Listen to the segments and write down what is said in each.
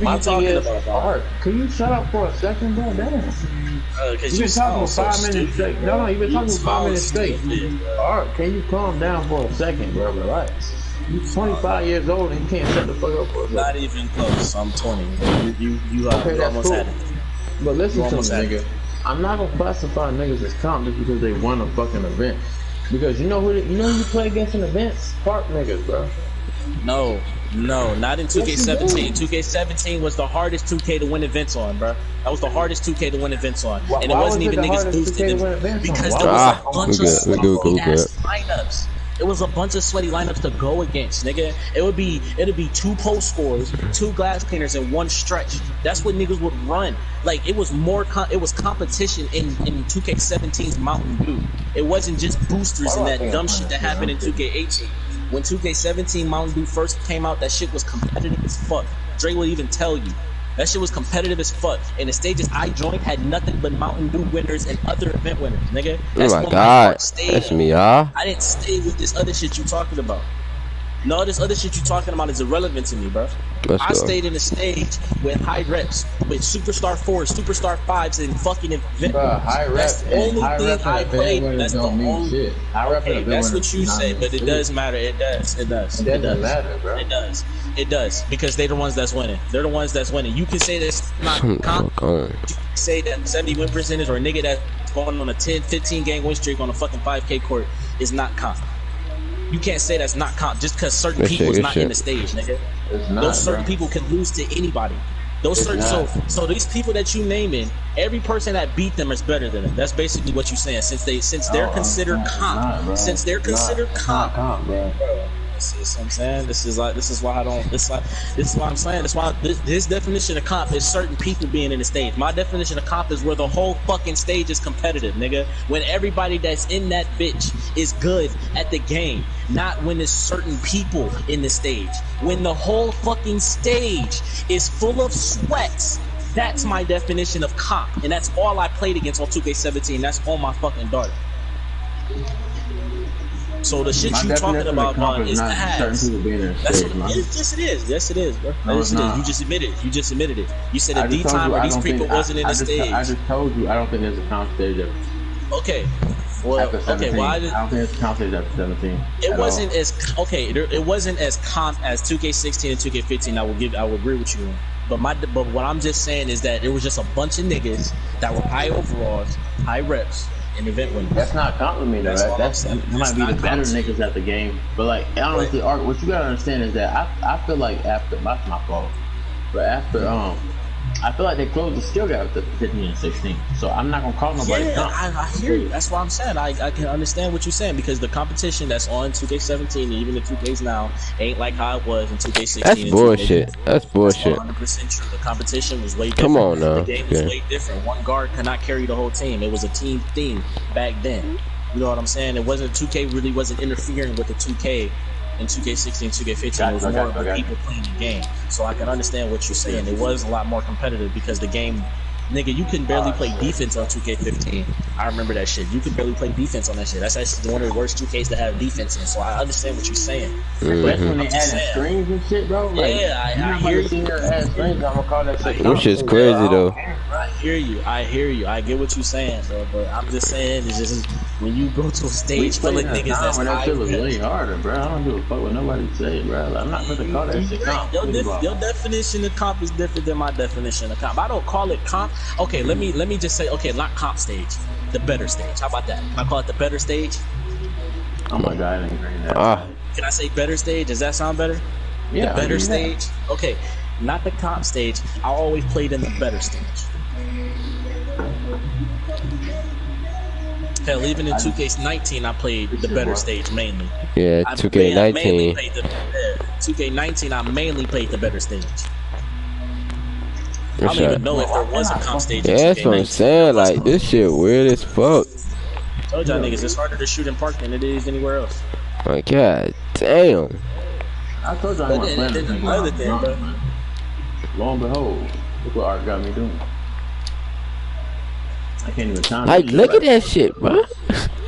My thing is, about, Art, can you shut up for a second, bro? Damn. Because You've been talking for 5 minutes straight. No, you've been talking for 5 minutes straight. Art, can you calm down for a second, bro? Relax. You're 25 years old and you can't shut the fuck up for a second. Not even close. I'm 20. You almost cool. had it. But listen to me, nigga. I'm not gonna classify niggas as comp just because they won a fucking event. Because you know who you play against in events? Park niggas, bro. No, not in 2K17. 2K17 was the hardest 2K to win events on, bro. That was the hardest 2K to win events on, and it wasn't even niggas boosted because there was a bunch of sweaty ass lineups. It was a bunch of sweaty lineups to go against, nigga. It'd be 2 post scores, 2 glass cleaners, and 1 stretch. That's what niggas would run. Like it was it was competition in 2K17's Mountain Dew. It wasn't just boosters and that dumb shit that happened in 2K18. When 2K17 Mountain Dew first came out, that shit was competitive as fuck. Dre will even tell you. That shit was competitive as fuck. And the stages I joined had nothing but Mountain Dew winners and other event winners, nigga. That's oh my god. That's me, y'all. I didn't stay with this other shit you talking about. No, this other shit you talking about is irrelevant to me, bro. I stayed in the stage with high reps, with Superstar 4s, Superstar 5s, and fucking event. High reps. That's the only thing I played. That's the only shit. Okay, that's what you say, but it does matter. It does. It doesn't matter, bro. It does because they're the ones that's winning. They're the ones that's winning. You can say that's not comp. You can say that 70 win percentage or a nigga that's going on a 10, 15 game win streak on a fucking 5K court is not comp. You can't say that's not comp just because certain people is not in the stage, nigga. Those certain people can lose to anybody. Those certain so these people that you naming, every person that beat them is better than them. That's basically what you're saying. Since they're considered comp, since they're considered comp, bro. This is what I'm saying. This is why I don't. This is why I'm saying. That's why this definition of comp is certain people being in the stage. My definition of comp is where the whole fucking stage is competitive, nigga. When everybody that's in that bitch is good at the game, not when there's certain people in the stage. When the whole fucking stage is full of sweats. That's my definition of comp, and that's all I played against on 2K17. That's on my fucking daughter. So the shit you talking about, man, is ass. Yes, it is. Yes, it is, bro. Yes, it is. You just admitted it. You said a D time where these people wasn't in the stage. I just told you I don't think there's a comp stage there. Okay. Well, okay. Well, I don't think it's a comp stage after 17. It wasn't it wasn't as comp as 2K16 and 2K15. I will agree with you. But what I'm just saying is that it was just a bunch of niggas that were high overalls, high reps. Event winners. That's not compliment though. That might be the better niggas at the game. But like honestly, Art, what you gotta understand is that I feel like after that's my fault. But after I feel like they closed the skill gap to 15 and 16. So I'm not gonna call nobody. Yeah, I hear you. That's what I'm saying. I can understand what you're saying because the competition that's on 2K17 and even the 2Ks now ain't like how it was in 2K16. That's bullshit. That's bullshit. 100% true. The competition was way different. Come on now. The game was way different. One guard could not carry the whole team. It was a team theme back then. You know what I'm saying? It wasn't 2K really wasn't interfering with the 2K. In 2K16, 2K15, it was more about people playing the game. So I can understand what you're saying. It was a lot more competitive because the game, nigga, you couldn't barely play defense on 2K15. I remember that shit. You could barely play defense on that shit. That's actually one of the worst 2Ks to have defense in. So I understand what you're saying. But that's when they added screens and shit, bro. Like, yeah, I hear you. Add screens, I'm gonna call that shit. That shit's crazy though. I hear you. I get what you're saying, bro. But I'm just saying, it's just when you go to a stage full of niggas that's high, that shit was way harder, bro. I don't give a fuck what nobody say, bro. I'm not gonna call that shit comp. Your definition of comp is different than my definition of comp. I don't call it comp. Okay, let me just say, okay, not comp stage, the better stage. How about that? I call it the better stage. Oh my god, I didn't agree with that. Can I say better stage? Does that sound better? Yeah. The better stage. Okay, not the comp stage. I always played in the better stage. Hell, even in 2K19, I played the better stage mainly. Yeah, 2K19. 2K19, I mainly played the better stage. I don't even know if there was a comp stage. Yeah, that's what I'm saying. Like, this shit weird as fuck. I told y'all niggas, it's harder to shoot in Park than it is anywhere else. My god, damn. I told y'all I want to play this thing. Another thing, bro. Lo and behold, look what Art got me doing. I can't even time. Like, look at that shit, bro.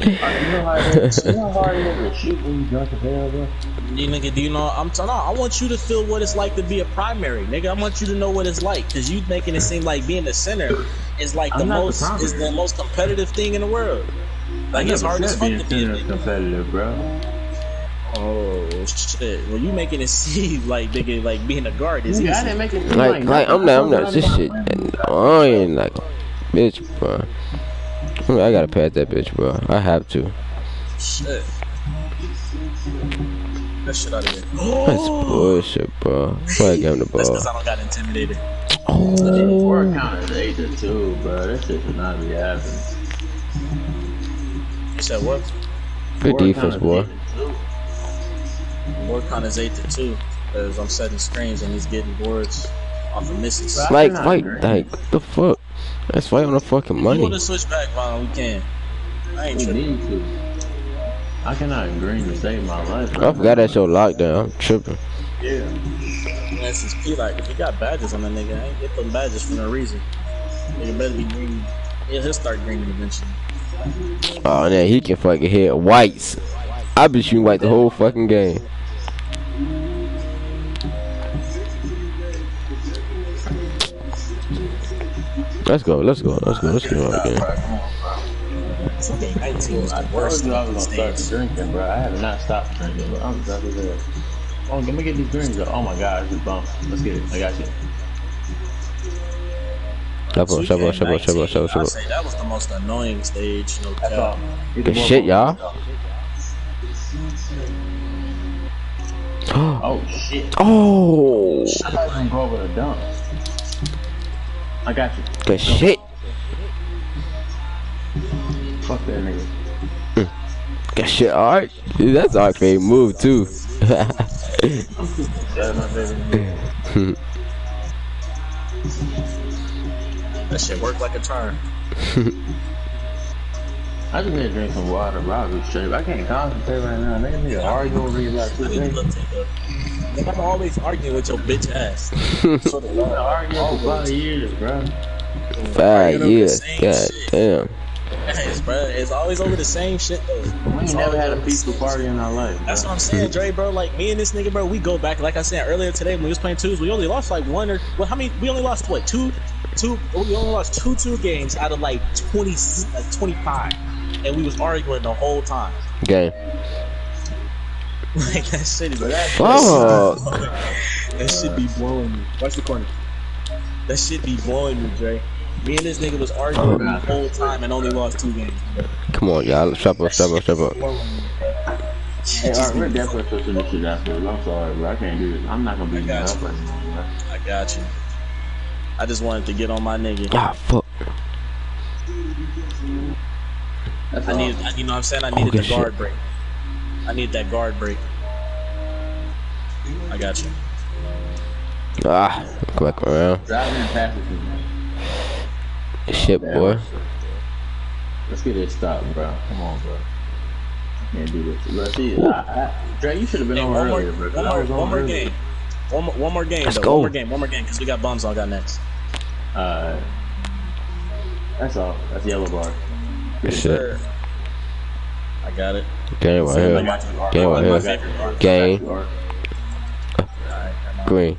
how it is? You know how hard it is to shoot when you drunk as hell, bro? You nigga, do you know? I'm telling you, I want you to feel what it's like to be a primary, nigga. I want you to know what it's like, cause you making it seem like being the center is like the most competitive thing in the world. Like it's hard as fuck to be a competitive, bro. Oh shit! Well, you making it seem like nigga, like being a guard is easy. I didn't make it seem like I'm not. This shit annoying, like, bitch, bro. I gotta pass that bitch, bro. I have to. Shit. That shit out of here. That's bullshit, bro. Why I gave him the ball? That's because I don't got intimidated. Oh. Four count is 8-2, bro. That shit should not be happening. You said what? Good defense, boy. Board count is 8-2 because I'm setting screens and he's getting boards off of misses. Like, what the fuck? Let's fight on the fucking money. If you want to switch back, Vaughn, we can. I ain't tripping. Need to. I cannot green to save my life. I forgot that's your lockdown. I'm tripping. Yeah. SSP, like, if you got badges on that nigga, I ain't get them badges for no reason. Nigga better be green. Yeah, he'll start greening eventually. Oh, man, he can fucking hit whites. I be shooting white the whole fucking game. Let's go again. 2019 was the worst. I was gonna start drinking, bro. I have not stopped drinking, but I'm exactly there. Oh, let me get these drinks. Oh my god, it's a bump. Let's get it. I got you. I say that was the most annoying stage. No cap. Good shit, y'all. Oh shit. Oh. I thought I was gonna go over the dump. I got you. Good shit. Fuck that nigga. Good shit, alright. That's our favorite move too. That shit worked like a charm. I just need to drink some water, bro. I'll be straight. I can't concentrate right now. Nigga need to argue over these like 2 days. I'm always arguing with your bitch ass. I've been arguing for 5 years, bro. 5 years. God damn. Yes, bro. It's always over the same shit though. We ain't never had a peaceful party in our life. Bro. That's what I'm saying, Dre, bro. Like me and this nigga, bro, we go back. Like I said earlier today when we was playing twos, we only lost like one or well, how many? We only lost what two? We only lost two games out of like 25, and we was arguing the whole time. Okay. Like that shit is fuck. That shit be blowing me. Watch the corner. That shit be blowing me, Dre. Me and this nigga was arguing the whole time and only lost 2 games. Come on, y'all. Step up. Hey, Art, we're definitely switching this shit after. I'm sorry, bro. I can't do this. I'm not gonna be up right now, bro. I got you. I just wanted to get on my nigga. Ah, fuck. I needed, you know what I'm saying? I needed the guard break. I need that guard break. I got you. Ah, go back around. Driving and passing. Shit, boy. Let's get this stopped, bro. Come on, bro. I can't do this. Let's see. Dre, you should have been on earlier, bro. One more game. One more game. Let's go. One more game, because we got bums all got next. That's all. That's yellow bar. Good shit. I got it. Game right here. Game right here. Game. Green.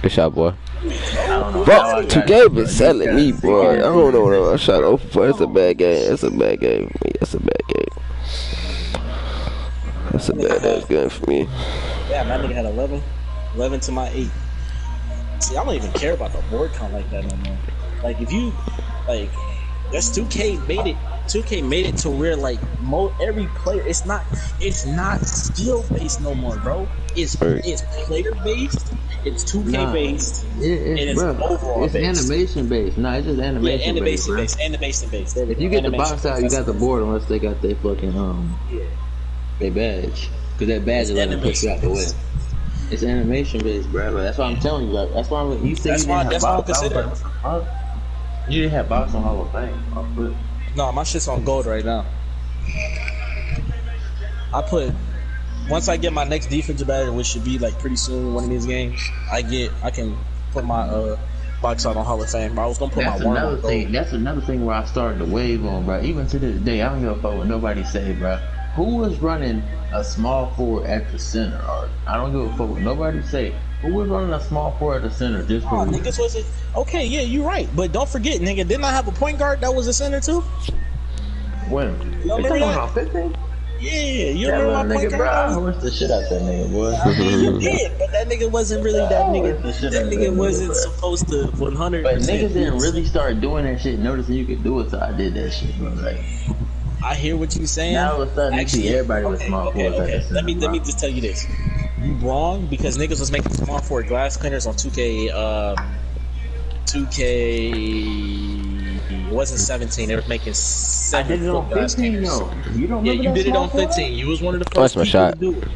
Good shot, boy. Fuck, 2K been selling me, boy. I don't know what I shot off for. It's a bad game. It's a bad game for me. It's a bad game. That's a bad ass game for me. Yeah, my nigga had 11 to my 8. See, I don't even care about the board count like that no more. Like, if you, like, that's 2K made it. 2K made it to where like every player, it's not skill based no more, bro. It's player based. It's 2K based. And it's overall it's based. animation based. No, it's just animation based. Animation based. If you get the box out, you got the board unless they got their fucking their badge. Cause that badge is like push you out the way. It's animation based, bro. That's why I'm telling you. Like, that's why you said you didn't have box. You didn't have box on Hall of Fame. No, my shit's on gold right now. Once I get my next defensive badge, which should be like pretty soon, one of these games, I can put my box out on Hall of Fame, bro. I was gonna put That's my worm another on thing. That's another thing where I started to wave on, bro. Even to this day, I don't give a fuck what nobody say, bro. Who was running a small forward at the center? Or I don't give a fuck what nobody say. Who was running a small forward at the center just for? Niggas wasn't okay. Yeah, you right. But don't forget, nigga, didn't I have a point guard that was a center too? When? You remember that? 15? Yeah, you remember my point nigga, guard? I horse the shit out that nigga, boy. You did, but that nigga wasn't really that nigga. That nigga wasn't supposed to 100%. But niggas didn't really start doing that shit, noticing you could do it, so I did that shit, bro. Like, I hear what you saying. now all of a sudden, actually, everybody was small forwards. Okay. Let me just tell you this. You wrong because niggas was making small forward glass cleaners on 2K. 2K. It wasn't 17. They were making 7 I did it on 15, though. You don't remember Yeah, you that did it on small 15. forward? You was one of the Oh, first that's my people shot. to do it.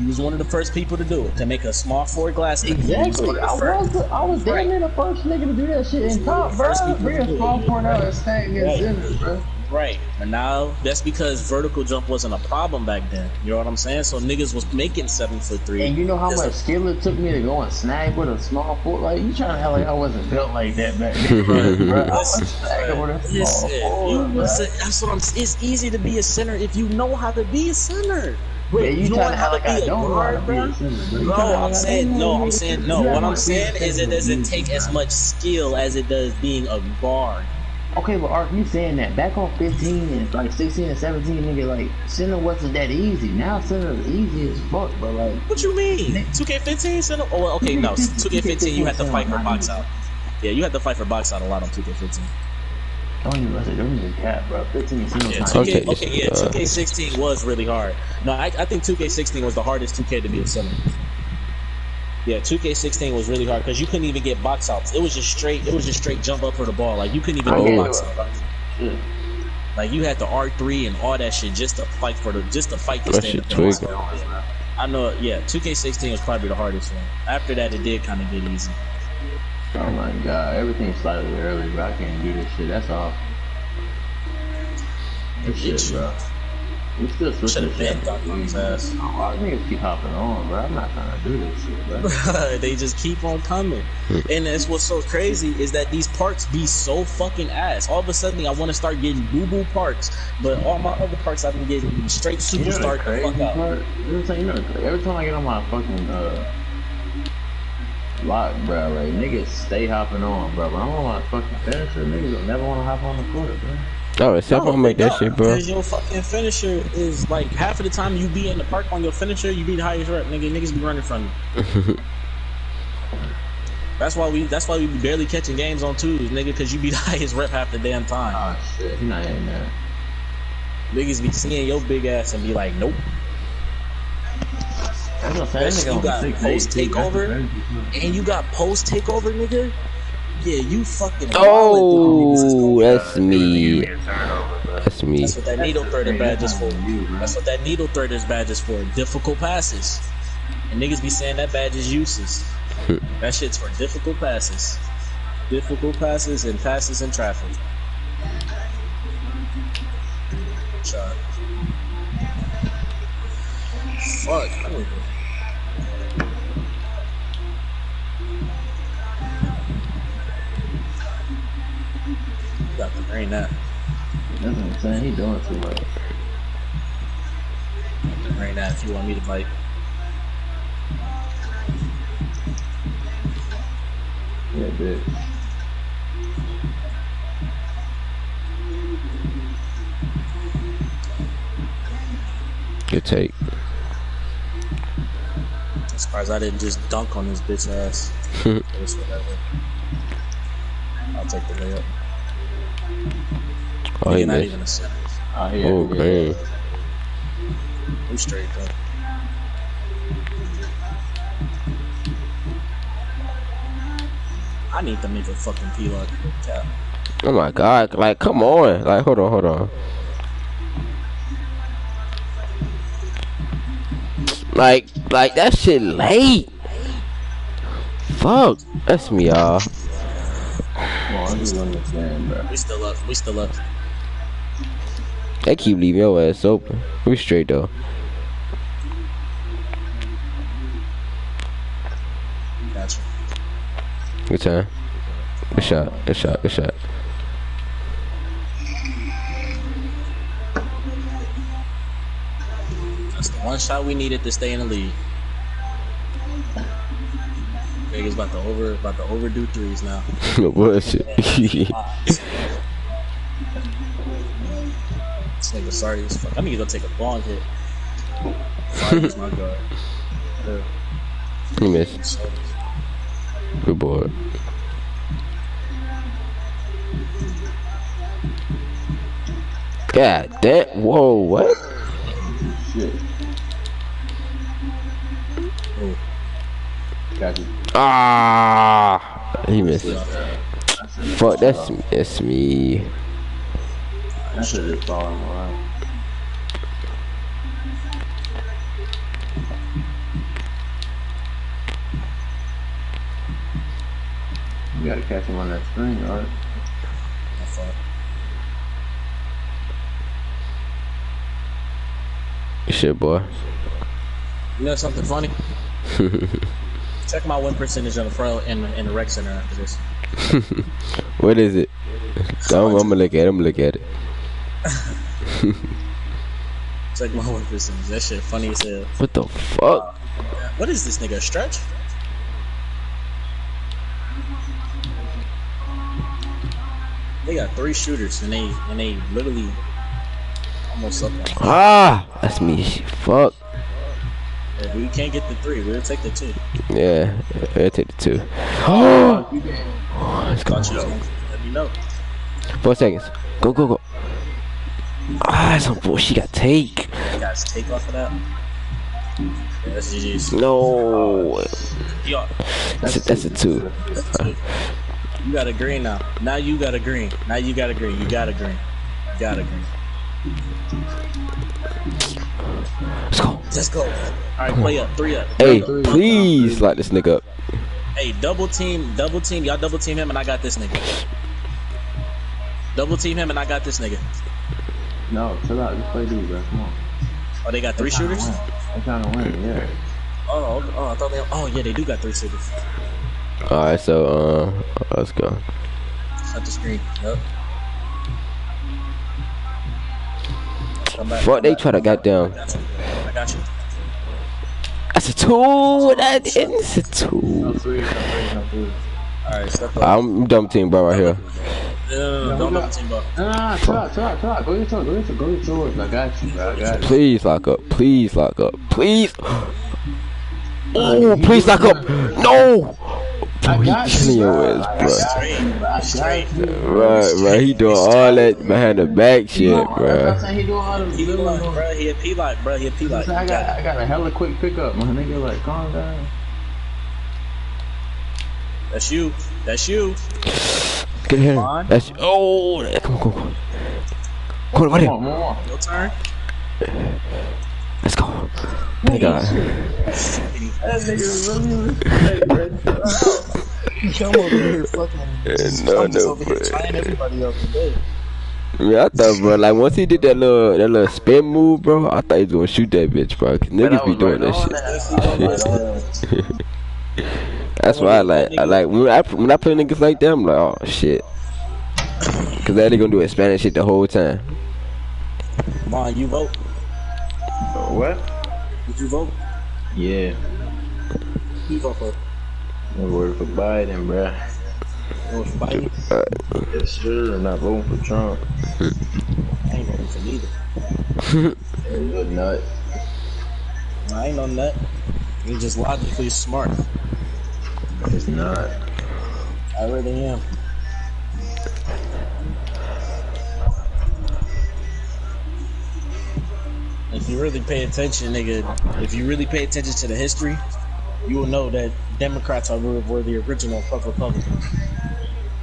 You was one of the first people to do it, to make a small forward glass. Exactly. I was damn near the first nigga to do that shit in top, bro. Bring a small forward out and stay against center, bro. Right. And now that's because vertical jump wasn't a problem back then. You know what I'm saying? So niggas was making 7'3". And you know how much skill it took me to go and snag with a small forward? Like, you trying to act like I wasn't built like that back then, bro. I was snagging with a small forward, bro. That's what I'm saying. It's easy to be a center if you know how to be a center. Yeah, you trying to act like I don't know how to be a center, bro. What I'm saying is it doesn't take as much skill as it does being a guard. Okay, but Ark, you saying that back on 15 and like 16 and 17, nigga, like center wasn't that easy. Now center is easy as fuck, but like. What you mean? 2K15 center? Oh, well, okay, no. 2K15, you had to fight for box out. Yeah, you had to fight for box out a lot on 2K15. Don't even cap, bro. 15 is single time. 2K16 was really hard. No, I think 2K16 was the hardest 2K to be a center. Yeah, 2K16 was really hard because you couldn't even get box outs. It was just straight jump up for the ball. Like you couldn't even get box out. Yeah. Like you had the R3 and all that shit just to fight to stay in the box. I know. Yeah, 2K16 was probably the hardest one. After that, it did kind of get easy. Oh my god, everything's slightly early, bro. I can't do this shit. That's all. This shit, bro. We still switching shit. Ass. Oh, niggas keep hopping on, bro. I'm not trying to do this shit, bro. They just keep on coming. And that's what's so crazy is that these parts be so fucking ass. All of a sudden, I want to start getting boo-boo parts, but all my other parts I've been getting straight superstar the fuck out. Every time I get on my fucking lock, bro, like niggas stay hopping on, bro. But I'm on my fucking finisher. Niggas don't never want to hop on the court, bro. No, except for make that shit, bro. Because your fucking finisher is like half of the time you be in the park on your finisher, you be the highest rep, nigga. Niggas be running from you. That's why we be barely catching games on twos, nigga, because you be the highest rep half the damn time. Oh shit, he not in there. Niggas be seeing your big ass and be like, nope. You got post takeover, and you got post takeover, nigga. Yeah, you fucking. Oh, that's me. That's me. That's what that needle thirder badge is for. That's what that needle thirder's badge is for. Difficult passes. And niggas be saying that badge is useless. That shit's for difficult passes. Difficult passes and passes in traffic. Shot. Fuck. Got to drain that. That's what I'm saying. He doing too much. Drain that if you want me to bite. Yeah, bitch. Good take. I'm surprised I didn't just dunk on this bitch ass. It's whatever. I'll take the layup. Oh, he not missed. even a center. Oh, man. I'm straight though. I need to make a fucking P-lock tap. Oh my god, like come on. Like hold on. Like that shit late. Fuck. That's me, y'all. We still up. They keep leaving your ass open. We straight though. Gotcha. Good time. Good shot. Good shot. Good shot. That's the one shot we needed to stay in the league. Vegas about to overdo threes now. No bullshit. This nigga sorry as fuck. I need to go take a long hit. Sorry, is my guard. You missed. Good boy. God damn. Whoa, what? Shit. Got you. Ah, he missed. Fuck, that's me. I should have fallen around. You gotta catch him on that screen, right? Shit, boy. You know something funny? Check my win percentage on the front in the rec center after this. What is it? I'm gonna look at it. I'm gonna look at it. Check my win percentage. That shit funny as hell. What the fuck? What is this nigga? A stretch? They got 3 shooters and they literally almost up on. Ah, that's me. Fuck. If we can't get the 3, we'll take the 2. Yeah, I'll take the 2. Oh, let's go. Let me know. 4 seconds. Go, go, go. Ah, some bullshit. Got take. You guys take off of that. Yeah, that's GG's. No. Yo, That's a 2. You got a green now. Now you got a green. Now you got a green. You got a green. You got a green. Let's go. Let's go. Alright, play up. 3 up. Hey, please lock this nigga up. Hey, double team. Y'all double team him and I got this nigga. Double team him and I got this nigga. No, chill out. Just play D, bro. Come on. Oh, they got 3 shooters? They're trying to win, yeah. Oh, I thought they. Oh, yeah, they do got 3 shooters. Alright, so, let's go. Set the screen. Yep. Fuck, they try to goddamn. I got you. That's a 2. It's a 2. No three. Alright, step up. I'm dumb team, bro, right here. No, don't double team, bro. Nah, chill out. Go get yours. I got you, bro. I got you. Please lock up. Please lock up. Please. Oh, please lock up. No. Bro, he killing your ass, bro. Right, he doing all that behind the back shit, bro. He doing all the Bro, he a P-lock, bro. He a P-lock. I got a hella quick pickup, my nigga. Like, calm down. That's you. Get here. That's you. Oh, come on. Come on, right here. More. Your turn. Let's go. Thank God. That nigga really come over here, fucking. No, bro. Tying everybody up today. Yeah, I thought, bro, like once he did that little spin move, bro, I thought he was gonna shoot that bitch, bro. Cause niggas be doing that shit. That's why I like when I play niggas like that, I'm like, oh shit, cause that nigga gonna do Spanish shit the whole time. Come on, you vote. What? Did you vote? Yeah. You vote for? I voted for Biden, bruh. Vote for Biden? Yes, sir. I'm not voting for Trump. I ain't voting for neither. You're a nut. I ain't no nut. You're just logically smart. It's not. I really am. If you really pay attention, nigga, if you really pay attention to the history, you will know that Democrats were the original Republicans.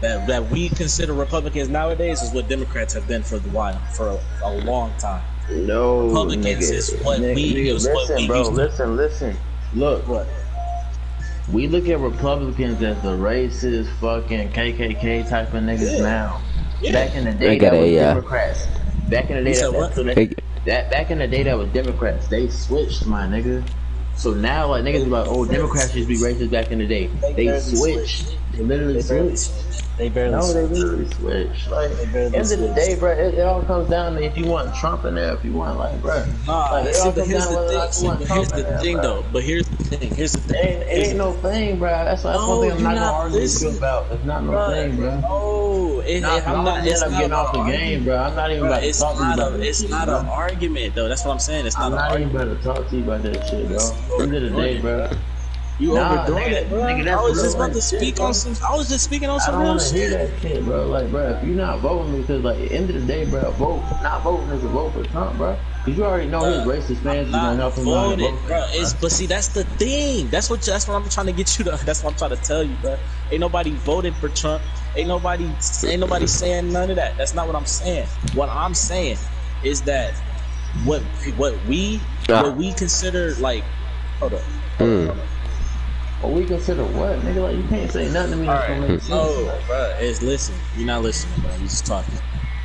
That we consider Republicans nowadays is what Democrats have been for a long time. No, Republicans is what we use. Listen. Look, What? we look at Republicans as the racist, fucking KKK type of niggas now. Yeah. Back in the day, that was Democrats. Back in the day, said what? Back in the day, that was Democrats. They switched, my nigga. So now, like, niggas be like, oh, Democrats used to be racist back in the day. They switched. They literally switched. They barely No, switched. they literally switched. Like, end of the day, bro, it all comes down to if you want Trump in there, if you want, like, bro. Nah, like, see, but here's the thing, though. But here's the thing. It ain't no thing, bro. That's one thing I'm not gonna argue with you about. It's not no thing, bro. No, I'm not. It's not getting off the game, bro. I'm not even about to talk to you about this. It's not an argument, though. That's what I'm saying. It's not an argument. I'm not even about to talk to you about that shit, bro. End of the day, bro. You overdoing it, bro. I was just about to speak on some. I was just speaking on some real shit. I don't want to hear that shit, bro. Like, bro, if you're not voting, because like, at the end of the day, bro, not voting is a vote for Trump, bro. Because you already know his racist fans are gonna help him vote, bro. But see, that's the thing. That's what I'm trying to get you to. That's what I'm trying to tell you, bro. Ain't nobody voted for Trump. Ain't nobody saying none of that. That's not what I'm saying. What I'm saying is that what we consider like. Hold up. What we consider what, nigga? Like, you can't say nothing to me that's gonna make sense. No, bro. Listen. You're not listening, bro. You just talking.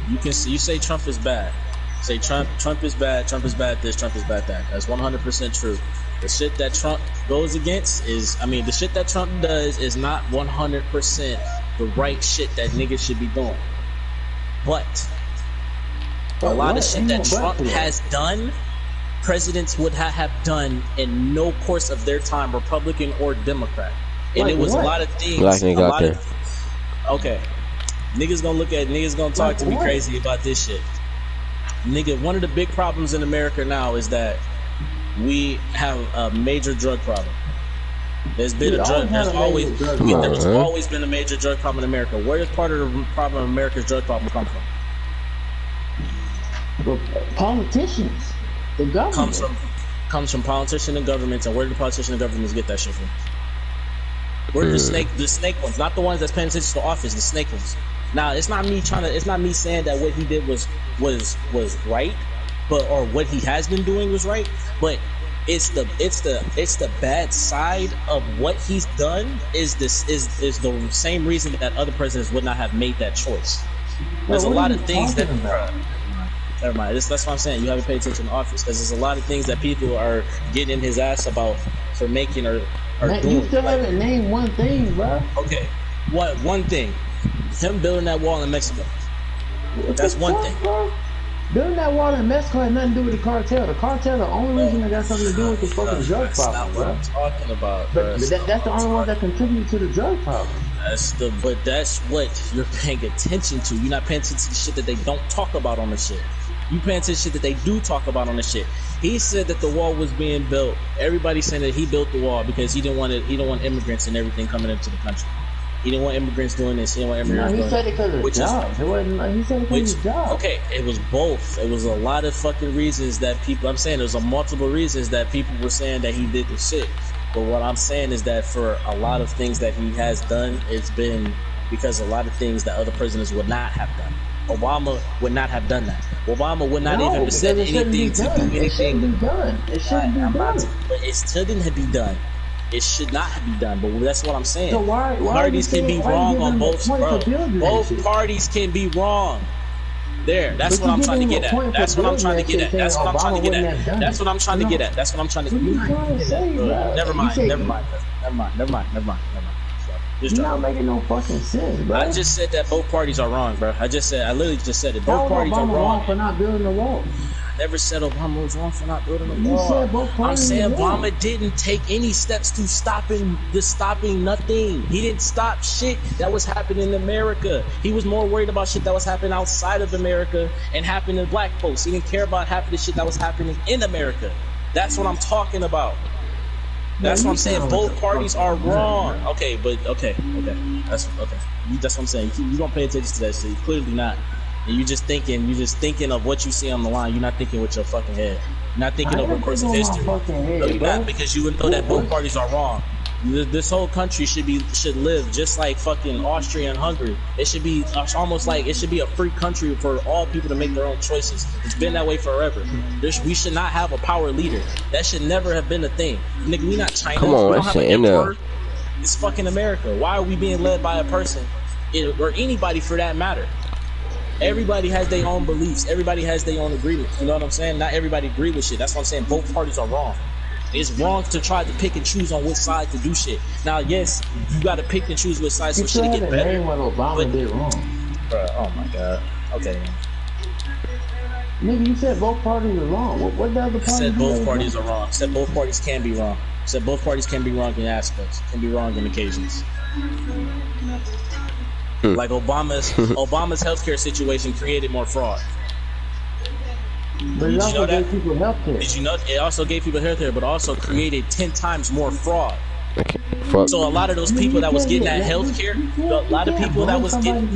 You say Trump is bad. Say Trump is bad. Trump is bad. This. Trump is bad. That. That's 100% true. The shit that Trump goes against the shit that Trump does is not 100% the right shit that niggas should be doing. But a lot of shit that Trump has done, presidents would have done in no course of their time, Republican or Democrat. And it was a lot of things. Okay. Niggas gonna talk to me crazy about this shit. Nigga, one of the big problems in America now is that we have a major drug problem. There's always been a major drug problem in America. Where does part of the problem of America's drug problem come from? Well, politicians. The government comes from politicians and governments, and where do the politicians and governments get that shit from? Where do the snake ones, not the ones that's paying attention to office, the snake ones. Now, it's not me saying that what he did was right, or what he has been doing was right, but it's the bad side of what he's done is the same reason that other presidents would not have made that choice. There's a lot of things that. Never mind. That's what I'm saying. You haven't paid attention to office because there's a lot of things that people are getting in his ass about for making or doing. You still haven't named one thing, bro. Okay, what one thing? Him building that wall in Mexico. That's one thing. Bro? Building that wall in Mexico had nothing to do with the cartel. The cartel, the only reason that got something to do with the fucking drug problem, bro. That's not what I'm talking about, bro. But that's the only one that contributed to the drug problem. But that's what you're paying attention to. You're not paying attention to the shit that they don't talk about on the shit. You paying attention to shit that they do talk about on the shit. He said that the wall was being built. Everybody's saying that he built the wall because he didn't want immigrants and everything coming into the country. He didn't want immigrants doing this. He didn't want immigrants doing that. He said it because of the job. He said it because of the job. Okay, it was both. It was a lot of fucking reasons that people. I'm saying there's multiple reasons that people were saying that he did the shit. But what I'm saying is that for a lot of things that he has done, it's been because a lot of things that other presidents would not have done. Obama would not have done that. Obama would not even have said anything to do anything. It shouldn't be done. It shouldn't be done. But it shouldn't be done. It should not be done. But that's what I'm saying. So why parties can be wrong on both. Both parties can be wrong. That's what I'm trying to get at. That's what I'm trying to get at. That's what I'm trying to get at. That's what I'm trying to get at. That's what I'm trying to get at. Never mind. You're not making no fucking sense, bro. I just said that both parties are wrong, bro. I literally just said it. Both parties are wrong for not building the wall. I never said Obama was wrong for not building the wall. You said both parties. I'm saying Obama didn't take any steps to stopping nothing. He didn't stop shit that was happening in America. He was more worried about shit that was happening outside of America and happening to black folks. He didn't care about half of the shit that was happening in America. That's what I'm talking about. That's what I'm saying. Both parties are wrong. Okay. That's what I'm saying. You don't pay attention to that shit. Clearly not. And you're just thinking of what you see on the line. You're not thinking with your fucking head. You're not thinking of a course of history. No, you're not, because you would know that both parties are wrong. This whole country should live just like fucking Austria and Hungary. It should be almost like it should be a free country for all people to make their own choices. It's been that way forever. We should not have a power leader. That should never have been a thing. Nigga, we not China. Come on, we don't have an emperor. It's fucking America. Why are we being led by a person, or anybody for that matter? Everybody has their own beliefs. Everybody has their own agreements. You know what I'm saying? Not everybody agree with shit. That's what I'm saying. Both parties are wrong. It's wrong to try to pick and choose on which side to do shit. Now, yes, you got to pick and choose which side so shit get better. Name what Obama did wrong. Bruh, oh my god. Okay. Nigga, you said both parties are wrong. What the other party? Said both parties are wrong. Said both parties can be wrong. Said both parties can be wrong in aspects. Can be wrong in occasions. Like Obama's healthcare situation created more fraud. But it also gave people healthcare. Did you know it also gave people healthcare, but also created 10 times more fraud? Okay, fuck. So a lot of those people that was getting that healthcare, a lot of people that was getting.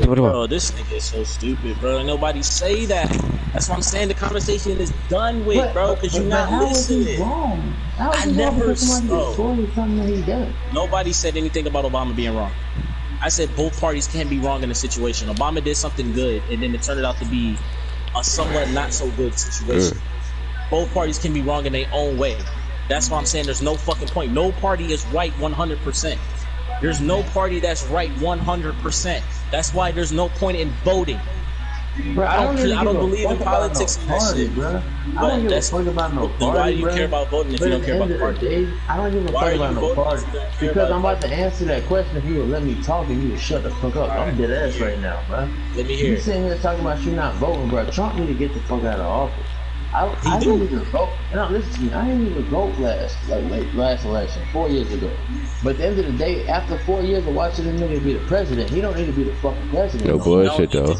Bro, this nigga is so stupid, bro. Nobody say that. That's what I'm saying. The conversation is done with, bro, because you're not listening. I never. Nobody said anything about Obama being wrong. I said both parties can be wrong in a situation. Obama did something good, and then it turned out to be a somewhat not so good situation. Both parties can be wrong in their own way. That's why I'm saying there's no fucking point. No party is right 100%. There's no party that's right 100%. That's why there's no point in voting. Bro, I don't believe in politics and that shit, bro. I don't give a fuck about no party. Why do you care about voting if you don't care about the party? I don't give a fuck about no party. Because I'm about to answer that question. If you would let me talk and you would shut the fuck up. I'm dead ass right now, bro. Let me hear you sitting here talking about you not voting, bro. Trump need to get the fuck out of office. I didn't even vote. No, listen to me. I didn't even vote last election, 4 years ago. But at the end of the day, after 4 years of watching this nigga be the president, he don't need to be the fucking president. No bullshit though. He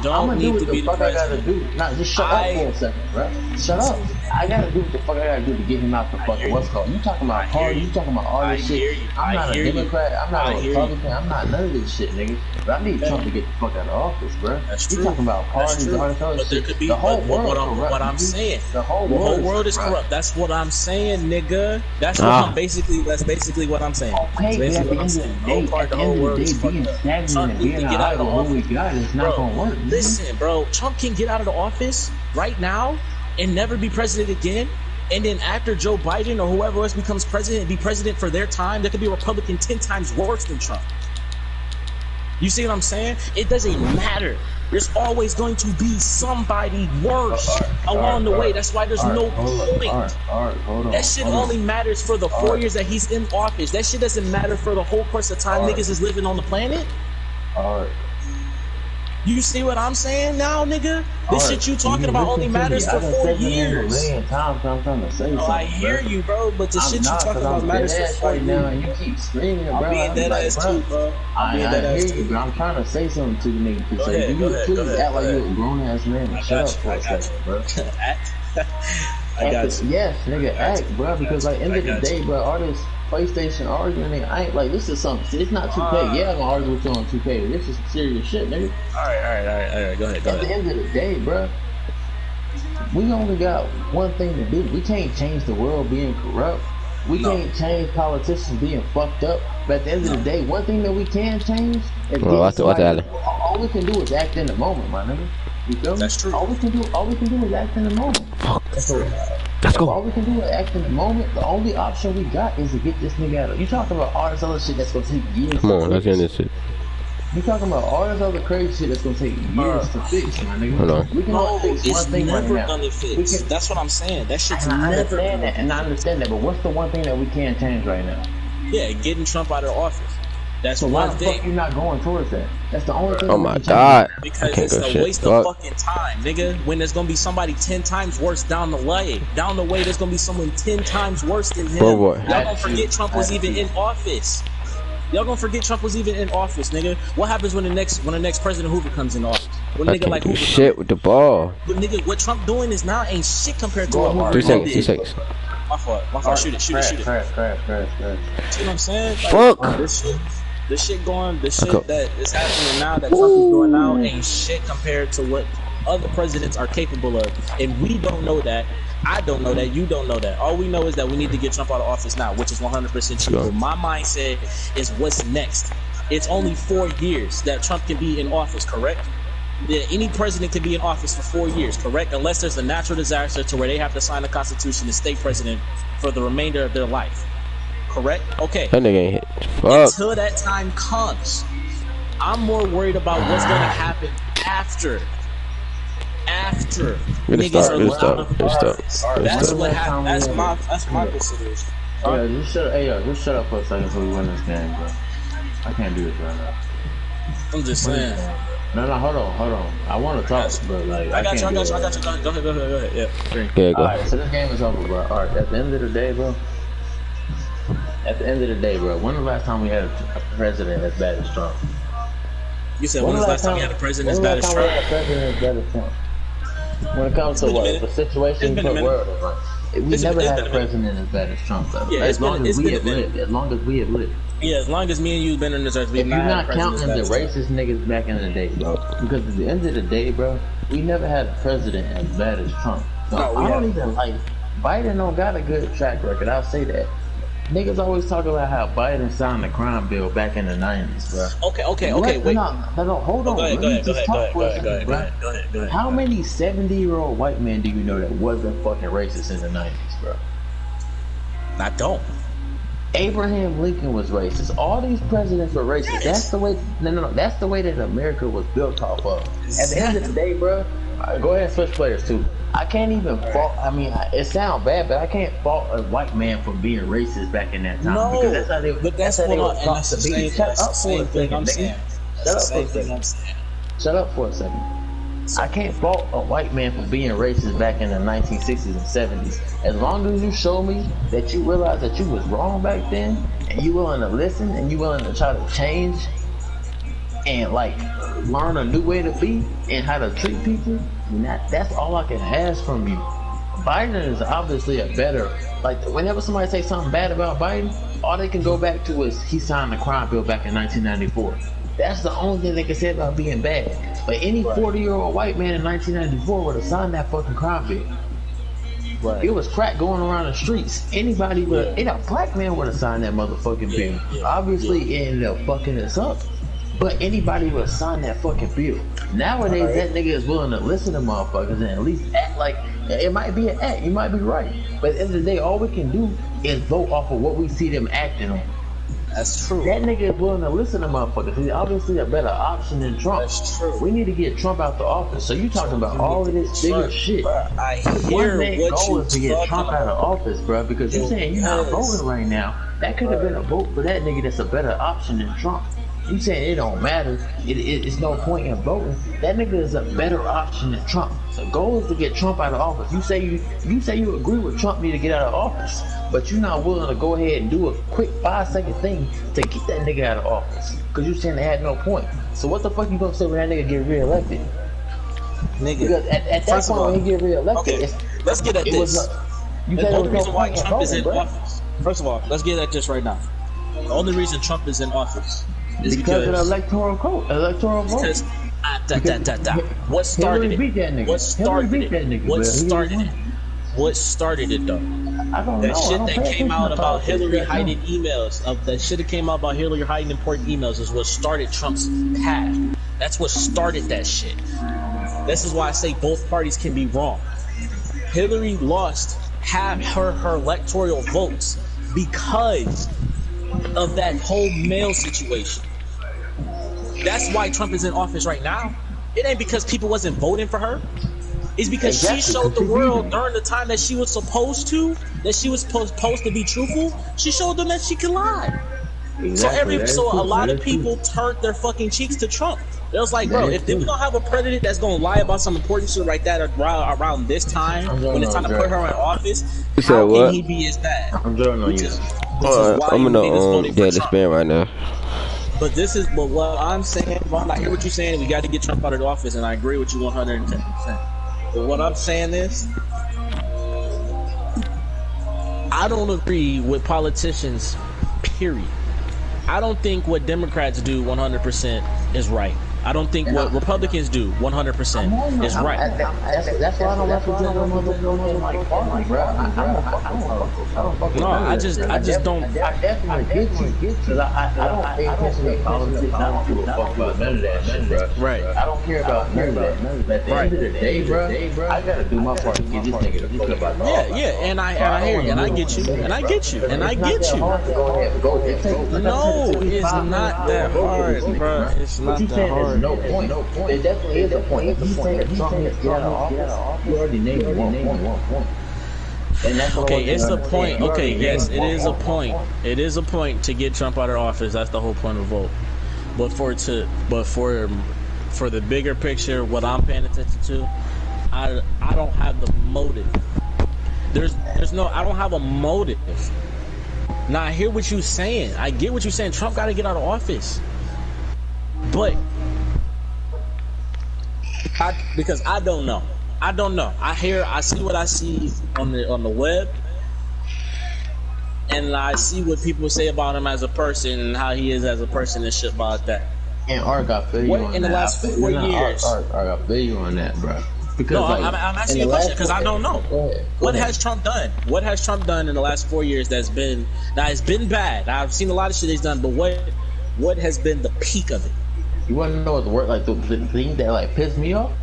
don't need to be the president. Nah, just shut up for a second, bro. Shut up. I gotta do what the fuck I gotta do to get him out the fucking what's called. You talking about party? You talking about all this shit? I'm not a Democrat. I'm not a Republican. I'm not none of this shit, nigga. But I need Trump to get the fuck out of office, bro. That's true. You talking about parties, all this other shit? The whole world corrupt. What I'm saying. The whole world is corrupt. That's what I'm saying, nigga. That's what I'm basically. That's basically what I'm saying. Okay, but at the end of the day, being stagnant and being out of what we got is not gonna work. Listen, bro. Trump can get out of the office right now and never be president again. And then after Joe Biden or whoever else becomes president and be president for their time, there could be a Republican 10 times worse than Trump. You see what I'm saying? It doesn't matter. There's always going to be somebody worse along the way. That's why there's no point. Hold on. That shit only matters for the 4 years that he's in office. That shit doesn't matter for the whole course of time niggas is living on the planet. You see what I'm saying now, nigga? This shit you talking about only matters for 4 years. I hear you, bro, but the shit you talking about matters for 4 years. Now, and you keep screaming, bro. I'm being dead ass too, bro. I hear you, bro. I'm trying to say something to you, nigga. Go ahead, please act like you're a grown ass man. Shut up for a second, bro. I got you. Yes, nigga, act, bro. Because like end of the day, bro, all this PlayStation arguing, nigga, I ain't like this is something. It's not 2K. Yeah, I'm gonna argue with you on 2K. This is some serious shit, nigga. All right. Go ahead. At the end of the day, bro, we only got one thing to do. We can't change the world being corrupt. We can't change politicians being fucked up. But at the end of the day, one thing that we can change is all we can do is act in the moment, my nigga. You feel me? That's true. All we can do is act in the moment. Let's go. All we can do is act in the moment. The only option we got is to get this nigga out of. You talking about all this other shit that's gonna take years. Come on, let's get this shit. You talking about all this other crazy shit that's gonna take years to fix, my nigga. Hold on. We can only fix one thing right now. Gonna fix. That's what I'm saying. That shit's I never. understand that, but what's the one thing that we can't change right now? Yeah, getting Trump out of office. That's so one why the thing. fuck you not going towards that? That's the only thing. Oh my god. Because it's a waste of fucking time, nigga. When there's gonna be somebody 10 times worse down the way. Down the way, there's gonna be someone 10 times worse than him. Y'all gonna forget Trump was even in office. Y'all gonna forget Trump was even in office, nigga. What happens when the next President Hoover comes in office? When nigga like Hoover shit with the ball. But nigga, what Trump doing is now ain't shit compared to what Hoover did. 3 seconds. My fault. Shoot it. See what I'm saying? Fuck. The shit that is happening now, that Trump is doing now, ain't shit compared to what other presidents are capable of. And we don't know that. I don't know that. You don't know that. All we know is that we need to get Trump out of office now, which is 100% true. My mindset is what's next. It's only 4 years that Trump can be in office, correct? Yeah, any president can be in office for 4 years, correct? Unless there's a natural disaster to where they have to sign the Constitution and stay president for the remainder of their life. Correct? Okay. That nigga ain't hit. Fuck. Until that time comes, I'm more worried about what's going to happen after after Stop. That's what happened. That's my consideration. Yeah, just shut up for a second so we win this game, bro. I can't do this right now. I'm just saying. No, hold on. I want to talk, but like I got you. Go ahead. Yeah. Okay, go. Alright, so this game is over, bro. Alright, at the end of the day, bro. When the last time we had a president as bad as Trump? You said when the last time we had a president as bad as Trump? When it comes to what the situation in the world, we never had a president as bad as Trump, though. Yeah, as long as we have lived. Yeah, as long as me and you've been in this earth, if you're not counting the racist niggas back in the day, bro. Because at the end of the day, bro, we never had a president as bad as Trump. So I don't even like Biden. Don't got a good track record. I'll say that. Niggas always talk about how Biden signed the crime bill back in the 90s, bro. Okay, wait. No, hold on. Go ahead. How many 70-year-old white men do you know that wasn't fucking racist in the 90s, bro? I don't. Abraham Lincoln was racist. All these presidents were racist. Yes. That's the way. No. That's the way that America was built off of. At the end of the day, bro. Go ahead and switch players too. I can't even fault. I mean, it sounds bad, but I can't fault a white man for being racist back in that time. No, because that's how they were taught to be. Shut up for a second. Shut up for a second. I can't fault a white man for being racist back in the 1960s and 70s. As long as you show me that you realize that you was wrong back then, and you willing to listen, and you willing to try to change, and like learn a new way to be and how to treat people, that's all I can ask from you. Biden is obviously a better, like whenever somebody say something bad about Biden, all they can go back to is he signed the crime bill back in 1994. That's the only thing they can say about being bad. But any 40-year-old white man in 1994 would have signed that fucking crime bill. Right. It was crack going around the streets. Anybody would, a black man would have signed that motherfucking bill. Obviously, it ended up fucking us up. But anybody would have signed that fucking bill. Nowadays, that nigga is willing to listen to motherfuckers and at least act like it might be an act. You might be right. But at the end of the day, all we can do is vote off of what we see them acting on. That's true. That nigga is willing to listen to motherfuckers. He's obviously a better option than Trump. That's true. We need to get Trump out the office. So you talking about all of this bigger shit. Bruh, I hear what you is to get Trump out of office, bro. Because you saying you're not voting right now. That could have been a vote for that nigga that's a better option than Trump. You saying it don't matter. It's no point in voting. That nigga is a better option than Trump. The goal is to get Trump out of office. You say you agree with Trump need to get out of office, but you're not willing to go ahead and do a quick 5-second thing to get that nigga out of office. Cause you saying they had no point. So what the fuck you gonna say when that nigga get reelected? Nigga. Because at that point when he get reelected, okay, let's get at this. The only reason why Trump is in office. First of all, let's get at this right now. The only reason Trump is in office is because of the electoral vote. Because what started it? What started it though? I don't that know. Shit that came out about Hillary hiding emails. That shit that came out about Hillary hiding important emails is what started Trump's path. That's what started that shit. This is why I say both parties can be wrong. Hillary lost half her electoral votes because of that whole mail situation. That's why Trump is in office right now. It ain't because people wasn't voting for her. It's because she showed the world during the time that she was supposed to be truthful. She showed them that she can lie. Exactly. So a lot of people turned their fucking cheeks to Trump. It was like, bro, if we don't have a president that's gonna lie about some important shit like that around this time, when it's time to put her in office, how can he be as bad? I'm joining on you. I'm gonna get the spin right now. But what I'm saying, Vaughn, I hear what you're saying. We got to get Trump out of the office, and I agree with you 110%. But what I'm saying is, I don't agree with politicians, period. I don't think what Democrats do 100% is right. I don't think what Republicans do 100% is right. That's why I don't represent no like party, bro. I don't fucking. No, I just don't. I definitely get you, because I don't pay attention to politics. I don't give a fuck about none of that shit, bro. Right. I don't care about none of that. But at the end of the day, bro, I gotta do my part to get this nigga to fuck about the office. Yeah, and I hear you, and I get you, and I get you. Go ahead, go ahead. No, it's not that hard, bro. It's not that hard. no point. It definitely is a point. If you say that Trump needs to get out of office, you already named one point. And that's okay, it's a point. Okay, yes, it is a point. It is a point to get Trump out of office. That's the whole point of the vote. But for the bigger picture, what I'm paying attention to, I don't have the motive. There's no, I don't have a motive. Now I hear what you're saying. I get what you're saying. Trump got to get out of office. But because I don't know. I don't know. I see what I see on the web, and I see what people say about him as a person and how he is as a person and shit about that. And Art got video on that. In the last 4 years, Art got video on that, bro. Because no, I'm asking you a question because I don't know. What has Trump done? What has Trump done in the last 4 years that's been it's been bad. I've seen a lot of shit he's done, but what has been the peak of it? You want to know what the word, like the thing that like pissed me off?